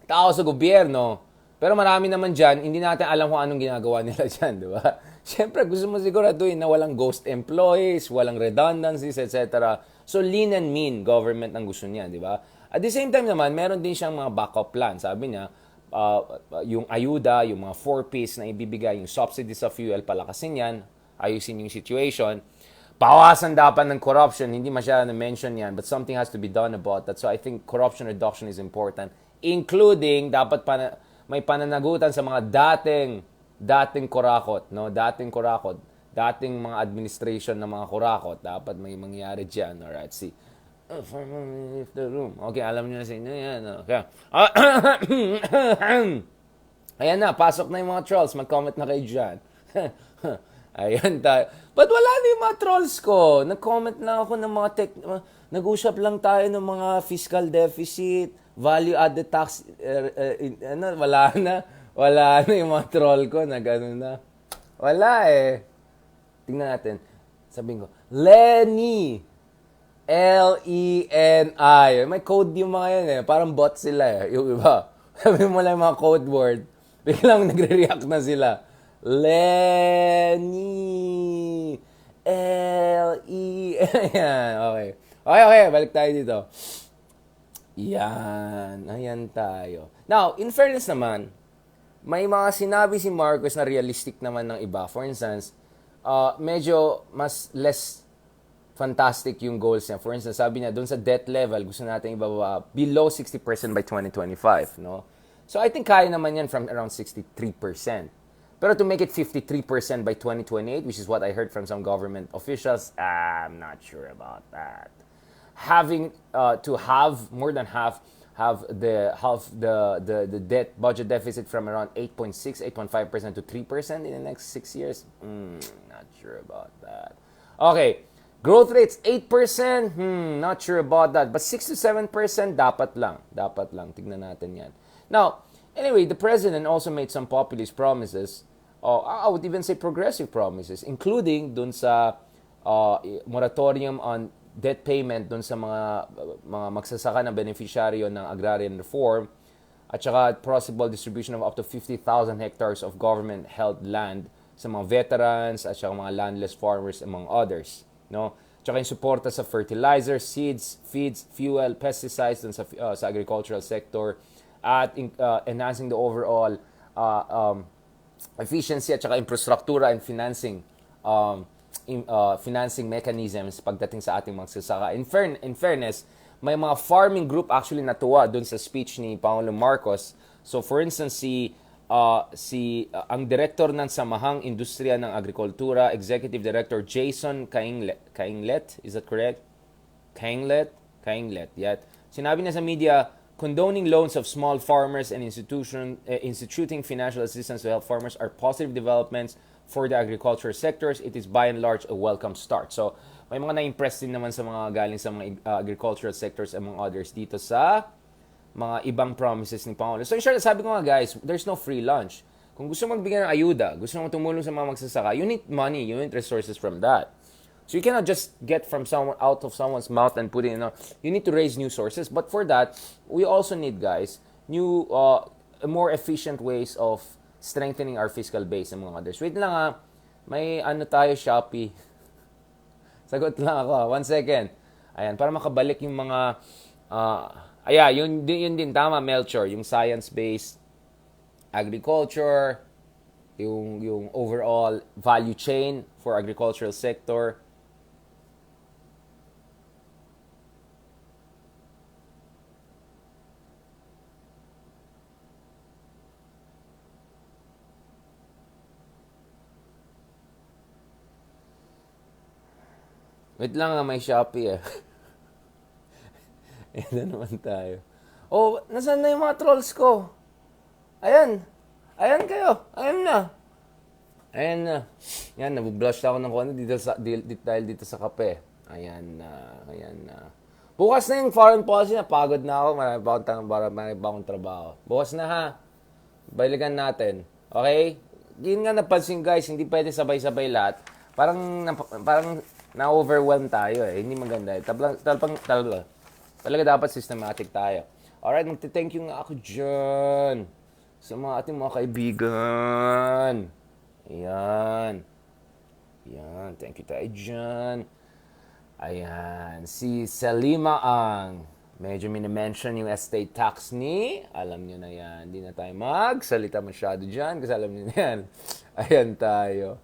tao sa gobyerno, pero marami naman dyan, hindi natin alam kung anong ginagawa nila dyan, di ba? Siyempre, gusto mo siguraduhin na walang ghost employees, walang redundancies, etc. So, lean and mean government ang gusto niya, di ba? At the same time naman, meron din siyang mga backup plan. Sabi niya, yung ayuda, yung mga 4Ps na ibibigay, yung subsidy sa fuel, palakasin yan, ayusin yung situation. Bawasan dapat ng corruption, hindi masyadong na-mention yan, but something has to be done about that. So I think corruption reduction is important, including dapat may pananagutan sa mga dating kurakot, no? Dating mga administration ng mga kurakot, dapat may mangyari dyan. Alright, see. Leave the room. Okay, alam niyo na sa inyo yan. Okay. Ayan na, pasok na yung mga trolls. Mag-comment na kayo dyan. Ayan tayo. But wala na yung mga trolls ko. Nag-comment lang ako ng mga nag-usap lang tayo ng mga fiscal deficit, value-added tax. Wala na. Wala na yung mga troll ko na gano'n na. Wala eh. Tingnan natin. Sabihin ko, Lenny. L-E-N-I. May code yung mga yan eh. Parang bot sila eh. Yung iba. Sabi mo lang yung mga code word. Biglang nagre-react na sila. Lenny. L-E-N. Ayan. Okay. Okay. Balik tayo dito. Yan. Ayan tayo. Now, in fairness naman, may mga sinabi si Marcos na realistic naman ng iba. For instance, medyo less fantastic yung goals niya. For instance, sabi niya, doon sa debt level, gusto natin ibaba below 60% by 2025, no? So, I think kaya naman yan from around 63%. Pero to make it 53% by 2028, which is what I heard from some government officials, I'm not sure about that. having to have more than the debt budget deficit from around 8.5% to 3% in the next 6 years. Not sure about that. Okay, growth rates 8%. Not sure about that. But 6 to 7% dapat lang. Dapat lang. Tignan natin yan. Now, anyway, the president also made some populist promises. I would even say progressive promises, including dun sa moratorium on debt payment dun sa mga magsasaka na beneficiaryo ng agrarian reform, at saka possible distribution of up to 50,000 hectares of government-held land sa mga veterans at saka mga landless farmers among others. No? Tsaka yung suporta sa fertilizer, seeds, feeds, fuel, pesticides dun sa agricultural sector, at enhancing the overall efficiency at saka infrastruktura and financing financing mechanisms pagdating sa ating magsasaka. In fairness, may mga farming group actually natuwa dun sa speech ni Pangulong Marcos. So for instance, ang director ng Samahang Industriya ng Agrikultura, Executive Director Jason Cainglet, is that correct? Cainglet, yeah. Sinabi na sa media, condoning loans of small farmers and instituting financial assistance to help farmers are positive developments for the agriculture sectors. It is by and large a welcome start. So, may mga na-impress din naman sa mga galing sa mga agricultural sectors among others dito sa mga ibang promises ni Pangulo. So, in short, sabi ko nga guys, there's no free lunch. Kung gusto magbigay ng ayuda, gusto mo tumulong sa mga magsasaka, you need money, you need resources from that. So you cannot just get from someone out of someone's mouth and put it in. You need to raise new sources. But for that, we also need, guys, new, more efficient ways of strengthening our fiscal base among others. Wait lang ha. May ano tayo, Shopee. Sagot lang ako. 1 second. Ayan, para makabalik yung mga... yun din, tama, Melchor. Yung science-based agriculture, yung overall value chain for agricultural sector. Wait lang may Shopee eh. Ayan na naman tayo. Oh, nasaan na yung mga trolls ko? Ayan. Ayan kayo. Ayan na. Ayan na. Yan, nabublush ako ng konti dahil dito sa kape. Ayan na. Ayan na. Bukas na yung foreign policy na. Pagod na ako. Marami pa akong trabaho. Bukas na ha. Balikan natin. Okay? Yun nga napansin guys, hindi pwede sabay-sabay lahat. Parang na-overwhelm tayo eh. Hindi maganda eh. Talaga dapat systematic tayo. Alright, magte-thank you nga ako dyan sa mga ating mga kaibigan. Ayan. Ayan, thank you tayo dyan. Ayan, si Salima ang medyo minimension yung estate tax ni. Alam nyo na yan. Hindi na tayo magsalita masyado dyan kasi alam nyo na yan. Ayan tayo.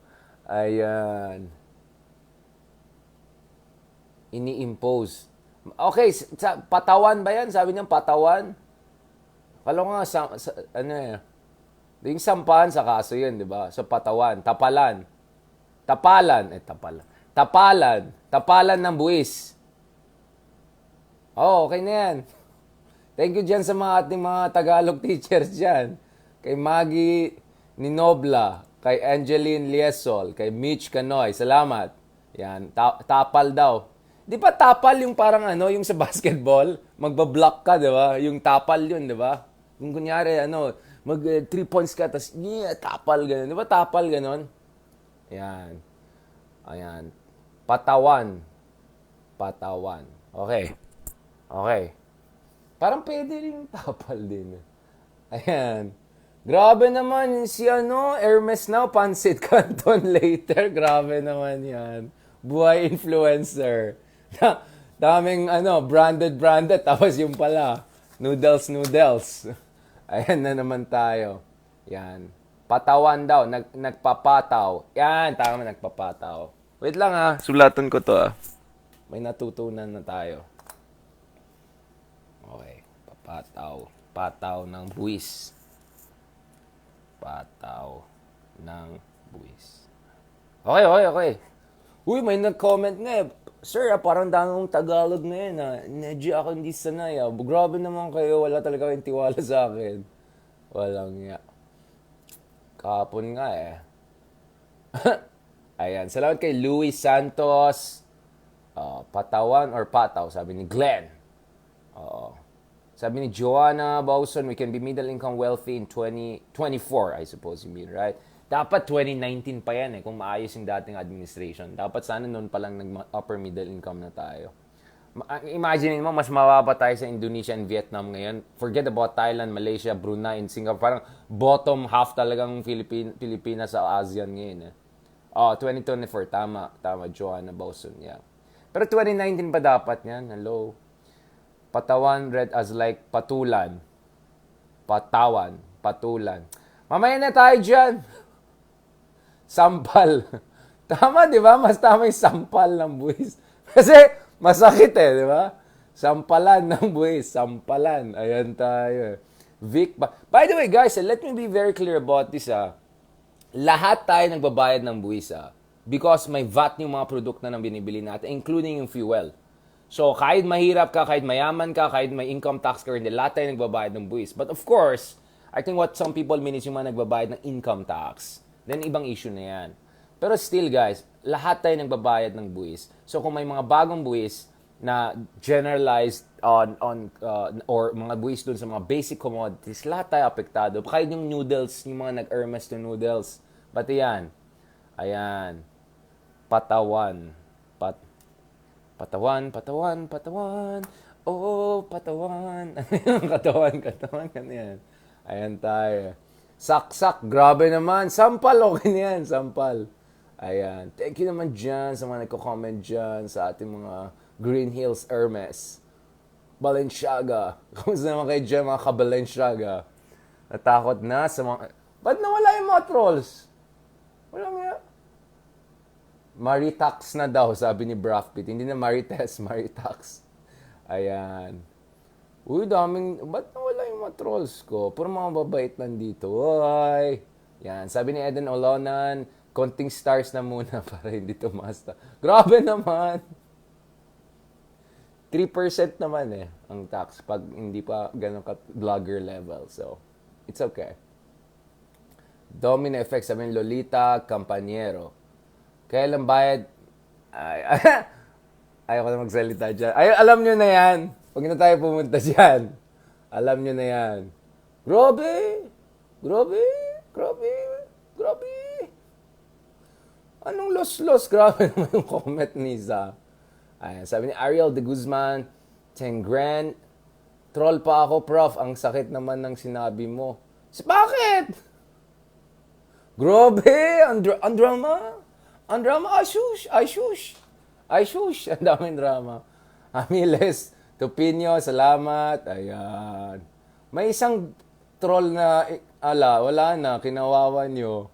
Ayan. Ini-impose. Okay, patawan ba yan? Sabi niya patawan? Kala ko nga, ano eh. Yung sampahan sa kaso yun, di ba? So, patawan. Tapalan. Tapalan ng buwis. Oh, okay na yan. Thank you dyan sa mga ating mga Tagalog teachers dyan. Kay Maggie Ninobla, kay Angeline Liesol, kay Mitch Canoy. Salamat. Yan, tapal daw. Di ba tapal yung parang yung sa basketball? Magbablock ka, di ba? Yung tapal yun, di ba? Kung kunyari, mag 3 points ka, tapos, tapal, gano'n. Di ba tapal, gano'n? Ayan. Ayan. Patawan. Okay. Parang pwede rin tapal din. Ayan. Grabe naman si Hermes now, Pancit Canton later. Grabe naman yan. Buhay influencer. Daming branded. Tapos yung pala, noodles. Ayan na naman tayo. Yan. Patawan daw. Nagpapataw. Yan, tama, nagpapataw. Wait lang ha. Sulatan ko to May natutunan na tayo. Okay. Papataw. Pataw ng buwis. Pataw ng buwis. Okay. Uy, may nag-comment nga Sir, parang dami mong Tagalog na yun, ah. Medyo ako hindi sanay, ah. Grabe naman kayo, wala talaga kayong tiwala sa akin. Walang nga. Kahapon nga eh. Ayan, salamat kay Luis Santos. Patawan or pataw, sabi ni Glenn. Sabi ni Joanna Bawson, we can be middle income wealthy in 2024, I suppose you mean, right? Dapat 2019 pa yan eh, kung maayos yung dating administration. Dapat sana noon pa lang nag-upper middle income na tayo. Imagine mo, mas mababa tayo sa Indonesia and Vietnam ngayon. Forget about Thailand, Malaysia, Brunei, and Singapore. Parang bottom half talagang Pilipinas sa ASEAN ngayon eh. 2024, tama, Joanna Bawson, yeah. Pero 2019 pa dapat yan, hello. Patawan read as like patulan. Patawan, patulan. Mamaya na tayo dyan. Sampal. Tama, di ba? Mas tama yung sampal ng buwis. Kasi masakit eh, di ba? Sampalan ng buwis. Sampalan. Ayan tayo. Vic. By the way, guys, let me be very clear about this. Lahat tayo nagbabayad ng buwis. Because may VAT yung mga produkto na binibili natin, including yung fuel. So, kahit mahirap ka, kahit mayaman ka, kahit may income tax ka, hindi, lahat tayo nagbabayad ng buwis. But of course, I think what some people mean is yung mga nagbabayad ng income tax. Then, ibang issue na yan. Pero still, guys, lahat tayo nagbabayad ng buwis. So, kung may mga bagong buwis na generalized or mga buwis dun sa mga basic commodities, lahat tayo apektado. Kahit yung noodles, yung mga nag-Hermes na noodles. Pati yan. Ayan. Patawan. Patawan. Oh, patawan. Katawan. Ano yan? Ayan tayo. Saksak. Grabe naman. Sampal. Okay na yan. Sampal. Ayan. Thank you naman dyan sa mga nagko-comment dyan sa ating mga Green Hills Hermes. Balenciaga. Kamusta naman kayo dyan mga ka-Balenciaga? Natakot na sa mga... Ba't nawala yung mga trolls? Walang nga. Maritax na daw, sabi ni Brad Pitt. Hindi na Marites, Maritax. Ayan. Uy, daming... Ba't nawala yung mga trolls ko? Puro mga babait nandito. Uy! Yan. Sabi ni Eden Olonan, konting stars na muna para hindi tumasta. Grabe naman! 3% naman eh, ang tax pag hindi pa ganun ka-vlogger level. So, it's okay. Domino effect, sabi ni Lolita Campaniero. Kailan bayad? Ayoko na magsalita dyan. Alam nyo na yan. Huwag na tayo pumunta dyan. Alam nyo na yan. Grabe! Anong los-los? Grabe naman yung comment ni Za. Ayan, sabi ni Ariel de Guzman, 10 grand. Troll pa ako, prof. Ang sakit naman ng sinabi mo. Bakit? Grabe! Ang drama. Ang drama. Ay shush. Ang daming drama. Amiles Tupinyo, salamat. Ayan. May isang troll na, wala na, kinawawa nyo.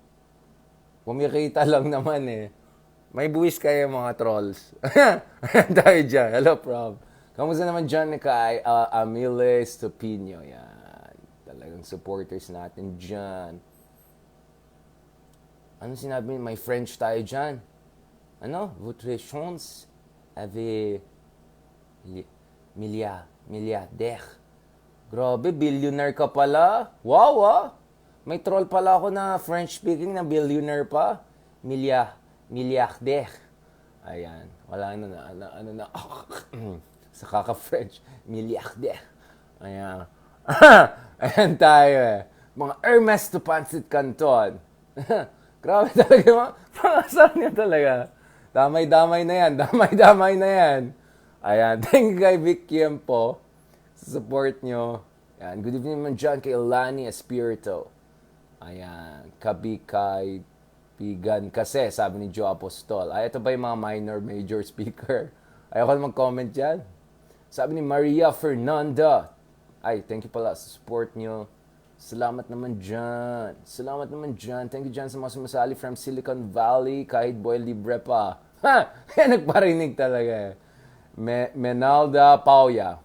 Kumikita lang naman eh. May buwis kayo mga trolls. Tayo dyan. Hello, Prof. Kamusta naman dyan kay Amiles Tupinyo? Yan. Talagang supporters natin dyan. Ano sinabi? May French tayo dyan. Ano? Votre chance avec milliardaire. Grabe, billionaire ka pala. Wow, May troll pala ako na French-speaking na billionaire pa. Milliardaire. Ayan. Wala na. Sa kaka-French. Milliardaire. Ayan. Ayan tayo eh. Mga Hermes to Pancit Canton. Grabe talaga mga pangasal niya talaga. Damay-damay na yan. Ayan. Thank you kay Vic Kiempo sa support nyo. Ayan. Good evening naman dyan kay Lani Espirito. Ayan. Kabikay Pigan kasi, sabi ni Joe Apostol. Ito ba yung mga minor, major speaker? Ayoko na mag-comment dyan. Sabi ni Maria Fernanda. Thank you pala sa support nyo. Salamat naman dyan. Thank you dyan sa mga sumasali from Silicon Valley, kahit boy libre pa. Kaya nagparinig talaga eh. Menalda Pauya.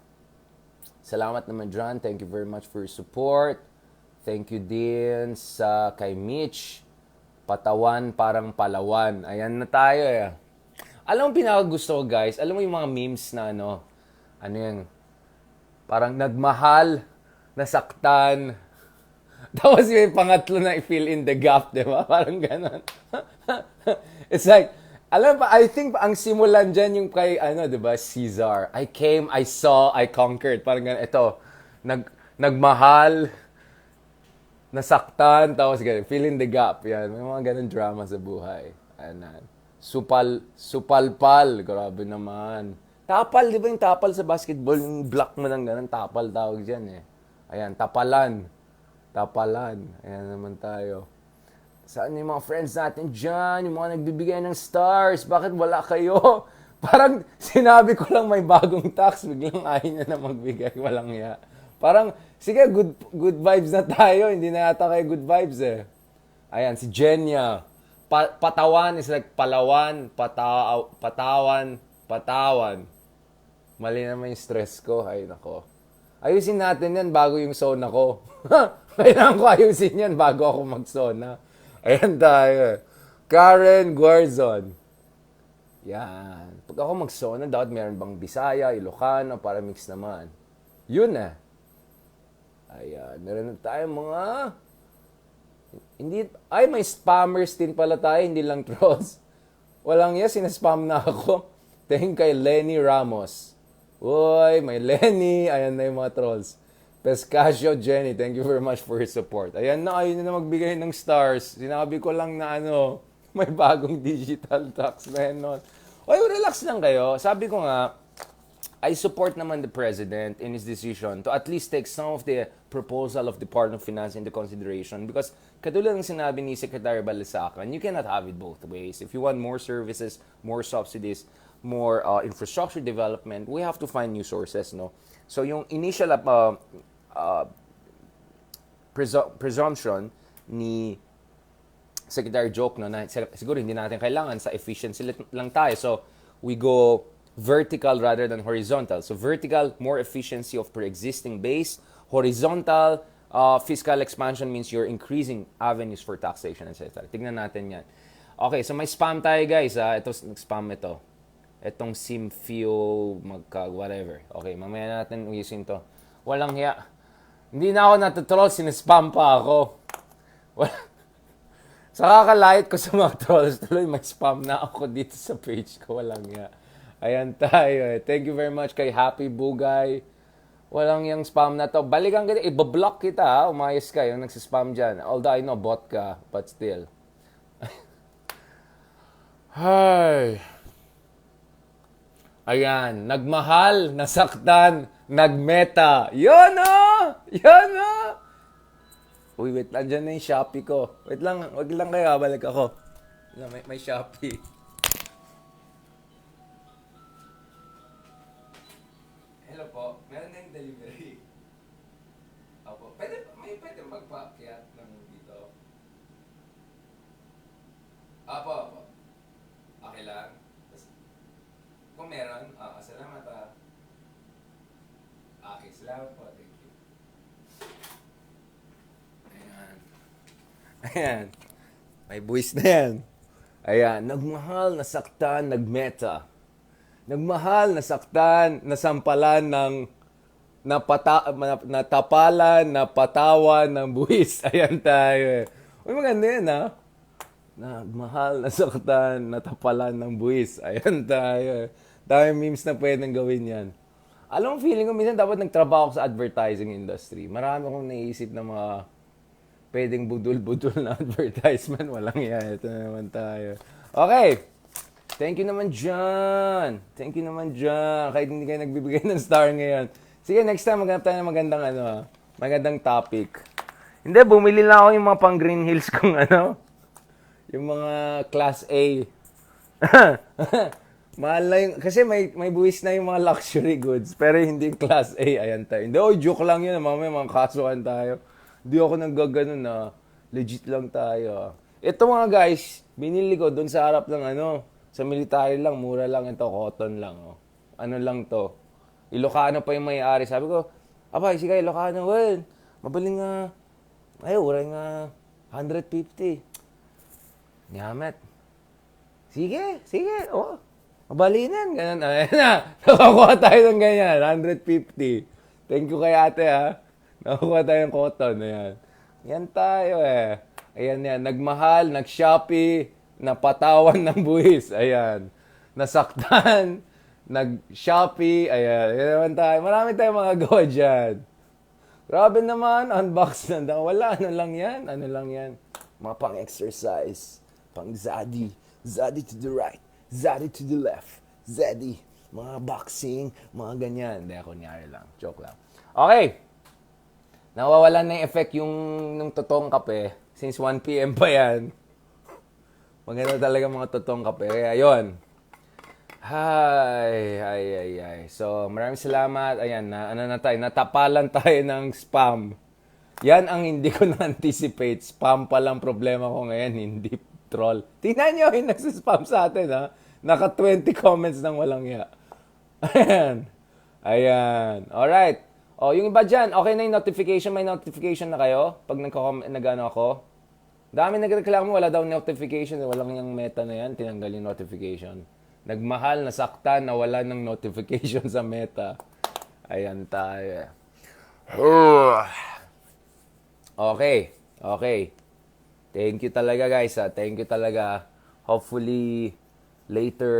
Salamat naman dyan. Thank you very much for your support. Thank you din sa kay Mitch. Patawan parang Palawan. Ayan na tayo eh. Alam mo pinakagusto ko, guys? Alam mo yung mga memes na ano yan, parang nagmahal, nasaktan, tapos yung pangatlo na i-fill in the gap, di ba? Parang ganon. It's like, alam pa, I think ang simulan dyan yung kay, di ba, Caesar. I came, I saw, I conquered. Parang ganon. Ito, nagmahal, nasaktan, tapos ganun, fill in the gap. Yan, may mga ganun drama sa buhay. Ayan. Supalpal, grabe naman. Tapal, di ba yung tapal sa basketball? Yung block mo ng ganun, tapal tawag dyan eh. Ayan, tapalan. Ayan naman tayo. Saan yung mga friends natin dyan? Yung mga nagbibigay ng stars? Bakit wala kayo? Parang sinabi ko lang may bagong tax, biglang ayaw niya na magbigay. Walang ya. Parang, sige, good vibes na tayo. Hindi na yata kayo good vibes eh. Ayan, si Jenya. Patawan is like palawan, patawan. Mali naman yung stress ko. Ay, nako. Ayusin natin yan bago yung sauna ko. Kailangan ko ayusin yan bago ako mag-sauna. Ayan tayo. Karen Guarzon. Yan. Pag ako mag-sauna, dapat meron bang Bisaya, Ilocano, para mix naman. Yun eh. Ayan. Meron na tayo mga... may spammers din pala tayo, hindi lang trolls. Walang sinaspam na ako. Thank kay Lenny Ramos. Uy, may Lenny. Ayan na yung mga trolls. Pescasio Jenny, thank you very much for your support. Ayan na, ayun na magbigay ng stars. Sinabi ko lang na may bagong digital tax na yun. Uy, relax lang kayo. Sabi ko nga, I support naman the President in his decision to at least take some of the proposal of the Department of Finance into consideration because katulad ng sinabi ni Secretary Balisacan, you cannot have it both ways. If you want more services, more subsidies, more infrastructure development, we have to find new sources, no? So yung initial presumption ni Secretary Joke, no, na siguro hindi natin kailangan sa efficiency lang tayo. So we go vertical rather than horizontal. So vertical, more efficiency of pre-existing base. Horizontal, fiscal expansion means you're increasing avenues for taxation, etc. Tignan natin yan. Okay, so may spam tayo, guys. Ito, spam ito. Itong Simfio, whatever. Okay, mamaya natin uyisin to. Walang hiya. Hindi na ako natutroll, sinaspam pa ako. Sa kakalait ko sa mga trolls, tuloy may spam na ako dito sa page ko. Walang hiya. Ayan tayo. Thank you very much kay Happy Bugay. Walang yung spam na to. Balikan kita, ibablock kita ha. Umayos ka yung nagsispam dyan. Although I know, bot ka, but still. Hi. Ayan, nagmahal, nasaktan, nagmeta. Yun o! Yun o! Uy, wait lang, dyan na yung Shopee ko. Wait lang, wag lang kayo, balik ako. May Shopee. Hello po, meron na yung delivery. Opo, pwede magpa-akyat ng dito. Opo. Okay lang. Kung meron, salamat Okay, salamat po. Thank you. Ayan. May buwis na yan. Ayan. Nagmahal, nasaktan, nagmeta. Nagmahal, nasaktan, nasampalan ng natapalan, napatawan ng buwis. Ayan tayo. Uy, maganda yan ha. Nagmahal, nasaktan, natapalan ng buwis. Ayan tayo. Dami memes na pwedeng gawin yan. Alam mo, feeling ko minsan dapat nagtrabaho ako sa advertising industry. Marami akong naisip na mga pwedeng budul-budul na advertisement. Walang yan. Ito na naman tayo. Okay. Thank you naman dyan. Kahit hindi kayo nagbibigay ng star ngayon. Sige, next time maghanap tayo ng magandang topic. Hindi, bumili lang ako yung mga pang Green Hills kung yung mga class A. Mahal na yung, kasi may buwis na yung mga luxury goods, pero hindi class A. Ayan tayo. Hindi, joke lang yun. Mamaya mga kasuhan tayo. Hindi ako naggaganon na. Legit lang tayo. Ito mga guys, binili ko doon sa harap ng sa military lang, mura lang ito, cotton lang. Ano lang to. Ilocano pa yung may-ari. Sabi ko, abay, sige, Ilocano, well, mabaling uray nga, 150. Nyamet. Sige, Mabalinan, ganun. Ayan na, nakakuha tayo ng ganyan, 150. Thank you kay ate ha. Nakakuha tayo ng cotton, ayan. Yan tayo eh. Ayan yan, nagmahal, nag-Shopee, napatawan ng buwis, ayan. Nasaktan, nag-Shopee, ayan. Ayan naman tayo. Marami tayong mga gawa dyan. Grabe naman, unbox na daw. Wala, ano lang yan? Ano lang yan? Mga pang-exercise, pang-zaddy. Zaddy to the right, zaddy to the left, zaddy. Mga boxing, mga ganyan. Hindi, kunyari lang. Joke lang. Okay. Nawawalan na yung effect yung totoong kape. Since 1 p.m. pa yan. Maganda talaga mga totoong kape. Kaya yun. Ay. So, maraming salamat. Ayan, natapalan tayo ng spam. Yan ang hindi ko na-anticipate. Spam pa lang problema ko ngayon, hindi troll. Tingnan nyo yung nagsispam sa atin, ha? Naka 20 comments ng walang ya. Ayan. Alright. O, yung iba dyan, okay na yung notification? May notification na kayo? Pag nag-ano ako? Dami nagreklamo, wala daw notification. Walang yung meta na yan, tinanggal yung notification. Nagmahal, nasaktan, nawala ng notification sa meta. Ayan tayo. Okay. Thank you talaga guys. Thank you talaga. Hopefully, later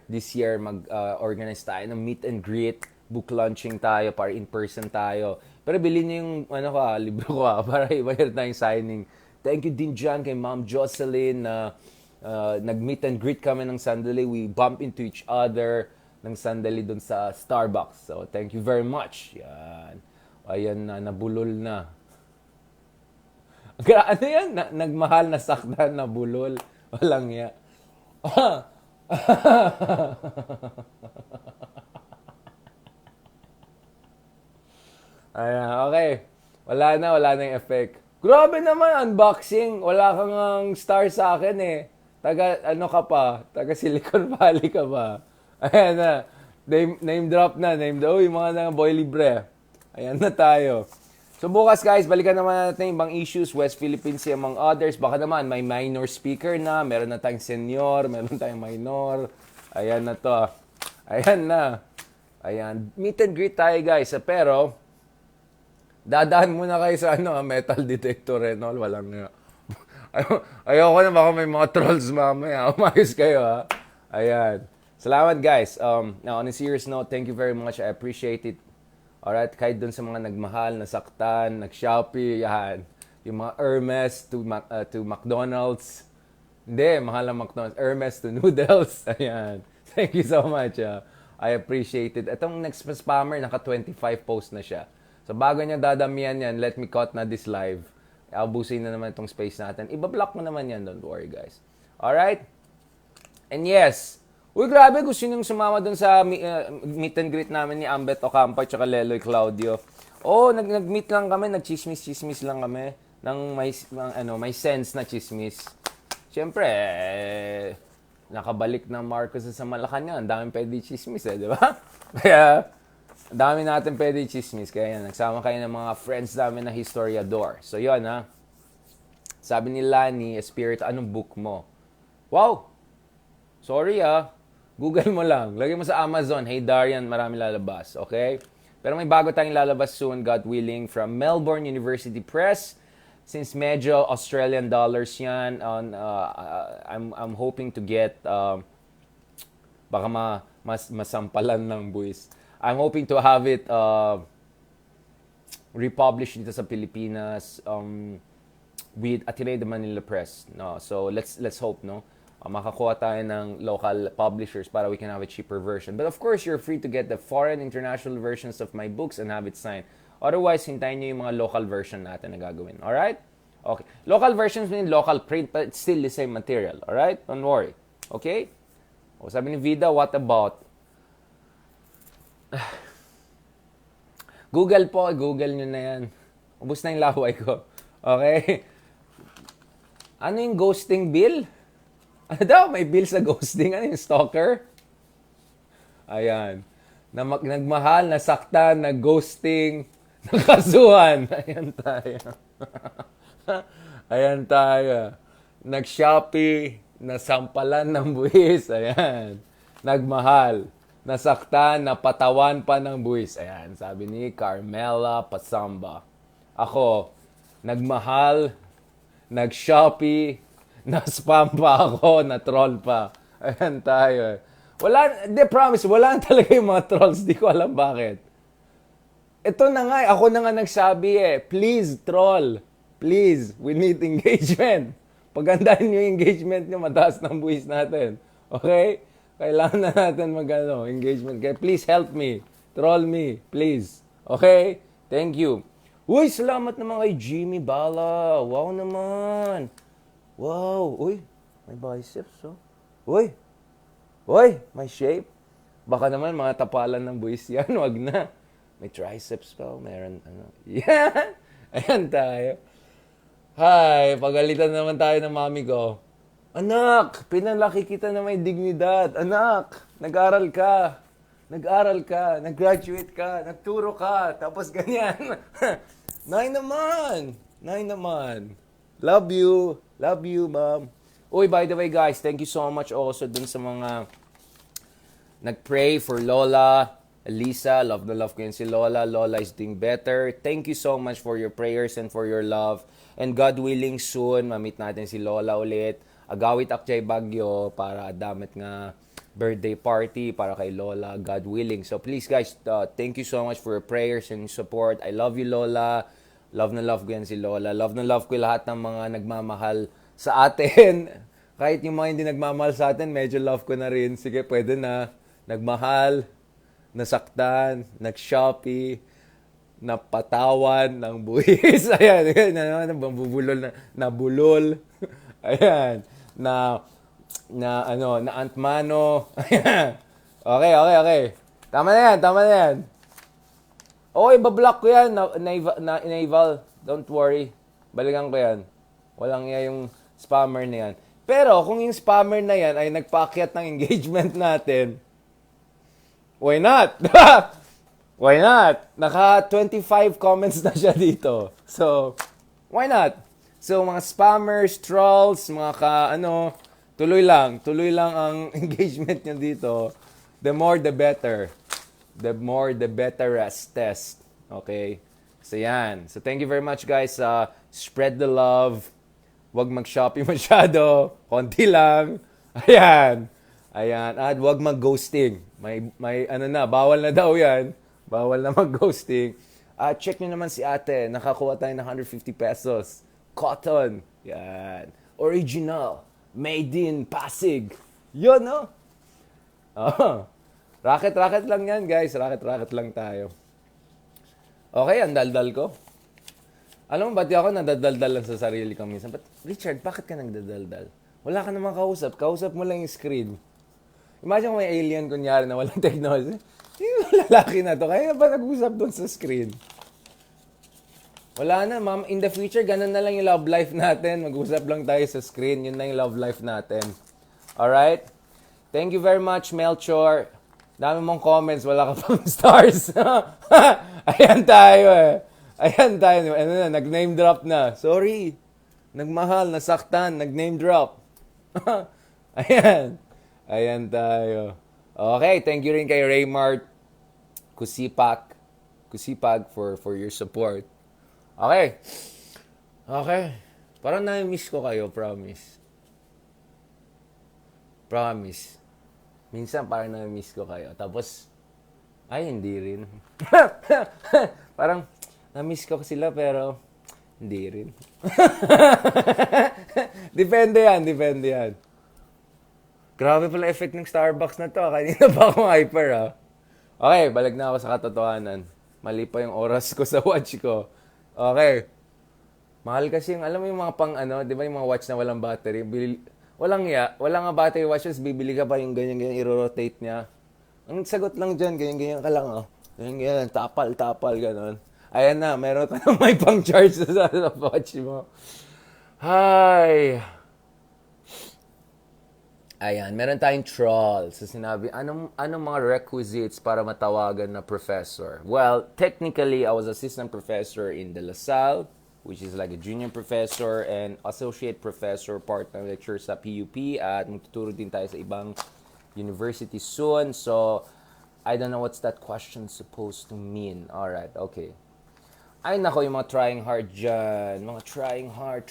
this year, mag-organize tayo ng meet and greet. Book launching tayo para in-person tayo. Pero bilhin niyo yung libro ko para i-wire tayong signing. Thank you din dyan kay Ma'am Jocelyn na nag-meet and greet kami ng sandali. We bump into each other ng sandali dun sa Starbucks. So, thank you very much. Yan. Ayan na, nabulol na. Ano yan? Nagmahal, nasaktan, nabulol. Walang ya. Ayan, okay. Wala na yung effect. Grabe naman, unboxing. Wala kang star sa akin eh. Taga Silicon Valley ka ba? Ayan na. Name drop na. Uy, mga boy libre. Ayan na tayo. So bukas guys, balikan naman natin ibang issues. West Philippines Sea among others. Baka naman may minor speaker na. Meron na tayong senior. Meron tayong minor. Ayan na to. Ayan na. Ayan. Meet and greet tayo guys. Pero, dadaan muna kayo sa metal detector and all. Walang nga. Ayoko na baka may mga trolls mamaya. Umayos kayo ha. Ayan. Salamat guys. Now on a serious note, thank you very much. I appreciate it. Alright, kahit dun sa mga nagmahal, nasaktan, nag-Shopee, yan. Yung mga Hermes to McDonald's. Hindi, mahal ang McDonald's. Hermes to noodles. Ayan. Thank you so much. I appreciate it. Itong next spammer, naka 25 post na siya. So bago niya dadamihan yan, let me cut na this live. Abusin na naman itong space natin. Iba-block mo naman yan, don't worry guys. Alright? And yes, uy, grabe, gusto nyo sumama dun sa meet and greet namin ni Ambet Ocampo at Leloy Claudio. Nag-meet lang kami, nag-chismis lang kami ng may sense na chismis. Siyempre, nakabalik na Marcos sa Malacanang. Ang daming pwede chismis di ba? Kaya, ang dami natin pwede chismis. Kaya yan, nagsama kayo ng mga friends namin na historiador. So, yun ha. Sabi ni Lani, Spirit, anong book mo? Wow! Sorry Google mo lang. Lagay mo sa Amazon. Hey Darian, marami lalabas. Okay? Pero may bago tayong lalabas soon, God willing, from Melbourne University Press. Since medyo Australian dollars yan, I'm hoping to get, baka masampalan ng buwis. I'm hoping to have it republished dito sa Pilipinas with Ateneo de Manila Press. No? So let's hope, no? Makakuha tayo ng local publishers para we can have a cheaper version. But of course, you're free to get the foreign international versions of my books and have it signed. Otherwise, hintayin nyo yung mga local version natin na gagawin. Alright? Okay. Local versions mean local print, but it's still the same material. Alright? Don't worry. Okay? O, sabi ni Vida, what about? Google po. Google nyo na yan. Ubus na yung laway ko. Okay? Ano yung ghosting bill? Ano daw? May bill sa ghosting? Ano yung stalker? Ayan. Nagmahal, nasaktan, nag-ghosting, nakasuhan. Ayan tayo. Ayan tayo. Nag-Shopee, nasampalan ng buwis. Ayan. nagmahal, nasaktan, napatawan pa ng buwis. Ayan, sabi ni Carmela Pasamba. Ako, nagmahal, nag-Shopee, na-spam pa ako, na-troll pa. Ayan tayo. Wala, de promise, wala talaga yung mga trolls. Di ko alam bakit. Ito na nga, ako na nga nagsabi please, troll. Please, we need engagement. Pagandahin nyo yung engagement nyo, mataas ng buwis natin. Okay? Kailangan na natin engagement. Kaya please help me. Troll me, please. Okay? Thank you. Uy, salamat naman kay Jimmy Bala. Wow naman. Wow. Uy, may biceps, oh. Uy, may shape. Baka naman mga tapalan ng buwis yan. Wag na. May triceps pa. Meron, Yan. Ayan tayo. Hi, pagalitan naman tayo ng mami ko. Anak, pinalaki kita na may dignidad. Anak, nag-aral ka. Nag-graduate ka. Nagturo ka. Tapos ganyan. Nay naman. Love you, mom. Uy, by the way, guys, thank you so much also dun sa mga nag-pray for Lola, Elisa. Love na love ko yun si Lola. Lola is doing better. Thank you so much for your prayers and for your love. And God willing, soon, mamit natin si Lola ulit. Agawit akjay bagyo para damit nga birthday party para kay Lola. God willing. So please, guys, thank you so much for your prayers and support. I love you, Lola. Love na love ko yan si Lola. Love na love ko lahat ng mga nagmamahal sa atin. Kahit yung mga hindi nagmamahal sa atin, medyo love ko na rin. Sige, pwede na. Nagmahal, nasaktan, nag-Shopee, napatawan ng buwis. Ayan, nabulol. Ayan, na antmano. Ayan. Okay. Tama na yan. Okay, bablock ko yan, Naval. Don't worry. Balikan ko yan. Walang yung spammer na yan. Pero, kung yung spammer na yan ay nagpaakyat ng engagement natin, why not? Why not? Naka 25 comments na siya dito. So, why not? So, mga spammers, trolls, mga tuloy lang ang engagement nyo dito. The more, the better. The more, the betterest test. Okay? So, yan. So, thank you very much, guys. Spread the love. Huwag mag-shopping masyado. Konti lang. Ayan. At huwag mag-ghosting. May bawal na daw yan. Bawal na mag-ghosting. Check nyo naman si ate. Nakakuha tayo ng 150 pesos. Cotton. Yan. Original. Made in Pasig. Yun, no? Racket lang yan, guys. Racket lang tayo. Okay, ang daldal ko. Alam mo, ba't ako nadadaldal lang sa sarili ko minsan? But, Richard, bakit ka nagdadaldal? Wala ka namang kausap. Kausap mo lang yung screen. Imagine kung may alien, kunyari, na walang technology. Yung lalaki na to, kaya ba nag-usap doon sa screen? Wala na, ma'am. In the future, ganun na lang yung love life natin. Mag-usap lang tayo sa screen. Yun na yung love life natin. Alright? Thank you very much, Melchor. Dami mong comments, wala ka pang stars. Ayan tayo nag-name drop na. Sorry. Nagmahal, nasaktan, nag-name drop. Ayan tayo. Okay, thank you rin kay Raymart Kusipag for your support. Okay. Parang na-miss ko kayo, promise. Minsan parang na-miss ko kayo. Tapos, hindi rin. Parang, na-miss ko sila pero, hindi rin. Depende yan. Grabe pala effect ng Starbucks na to. Kanina pa akong hyper, Okay, balik na ako sa katotohanan. Mali pa yung oras ko sa watch ko. Okay. Mahal kasi alam mo yung mga di ba yung mga watch na walang battery? Walang nga battery watches, bibili ka pa yung ganyan-ganyan, i-rotate niya. Ang sagot lang dyan, ganyan-ganyan ka lang, Ganyan-ganyan, tapal, ganon. Ayan na, meron ka na may pang-charge sa watch mo. Hi! Ayan, meron tayong troll. So sinabi, anong mga requisites para matawagan na professor? Well, technically, I was assistant professor in De La Salle, which is like a junior professor and associate professor, part-time lecturer sa PUP, at magtuturo din tayo sa ibang university soon. So, I don't know what's that question supposed to mean. Alright, okay. Ay nako, yung mga trying hard dyan. Mga trying hard.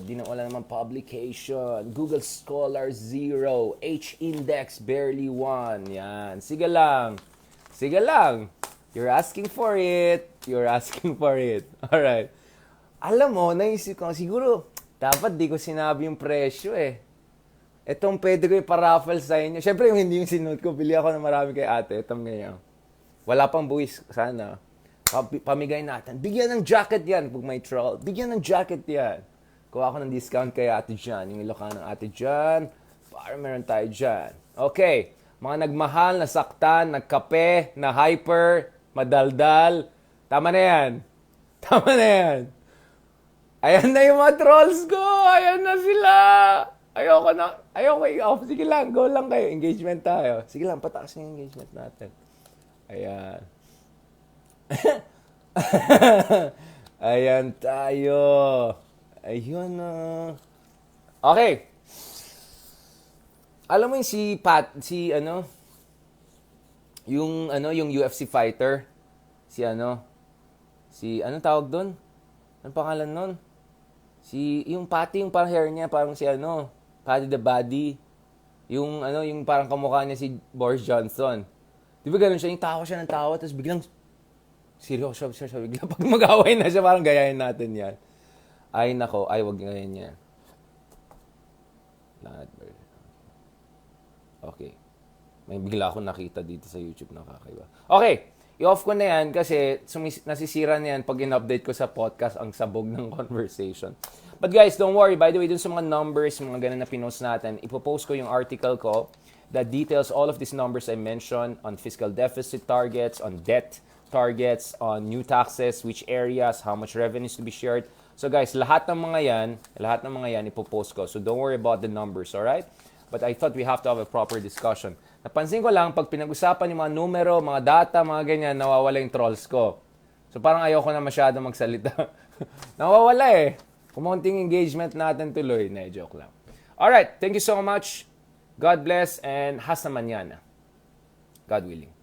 Di na wala naman publication. Google Scholar 0. H-index barely 1. Yan. Sige lang. Sige lang. You're asking for it. You're asking for it. Alright. Alam mo, naisip ko, siguro, dapat di ko sinabi yung presyo eh. Itong pwede ko iparaffle sa inyo. Siyempre, yung hindi yung sinuot ko, bili ako ng marami kay ate. Itong ngayon. Wala pang buwis. Sana. Pamigay natin. Bigyan ng jacket yan pag may troll. Bigyan ng jacket yan. Kuha ako ng discount kay ate dyan. Yung Ilocano ng ate dyan. Para meron tayo dyan. Okay. Mga nagmahal, nasaktan, nagkape, na hyper, madaldal. Tama na yan. Tama na yan. Ayan na yung mga trolls ko. Ayan na sila. Ayoko na. Ayoko i-off. Sige lang. Go lang kayo. Engagement tayo. Sige lang. Pataas yung engagement natin. Ayan. Ayan tayo. Ayun na. Okay. Alam mo yung yung UFC fighter, anong tawag doon? Anong pangalan nun? Yung Patty, yung parang hair niya, parang Patty the Body. Yung parang kamukha niya si Boris Johnson. Di ba ganun siya? Yung tawa siya ng tawa, tapos biglang seryoso siya. Biglang pag mag-away na siya, parang gayahin natin yan. Ay, nako. Ay, wag gayahin niya. Okay. May bigla akong nakita dito sa YouTube na kakaiba. Okay. I-off ko na yan kasi nasisira na yan pag in-update ko sa podcast ang sabog ng conversation. But guys, don't worry. By the way, dun sa mga numbers, mga ganun na pinost natin, ipopost ko yung article ko that details all of these numbers I mentioned on fiscal deficit targets, on debt targets, on new taxes, which areas, how much revenues to be shared. So guys, lahat ng mga yan ipopost ko. So don't worry about the numbers, alright? But I thought we have to have a proper discussion. Napansin ko lang, pag pinag-usapan yung mga numero, mga data, mga ganyan, nawawala yung trolls ko. So parang ayoko na masyado magsalita. Nawawala eh. Kumunting engagement natin tuloy. Na, joke lang. Alright, thank you so much. God bless and hasta mañana. God willing.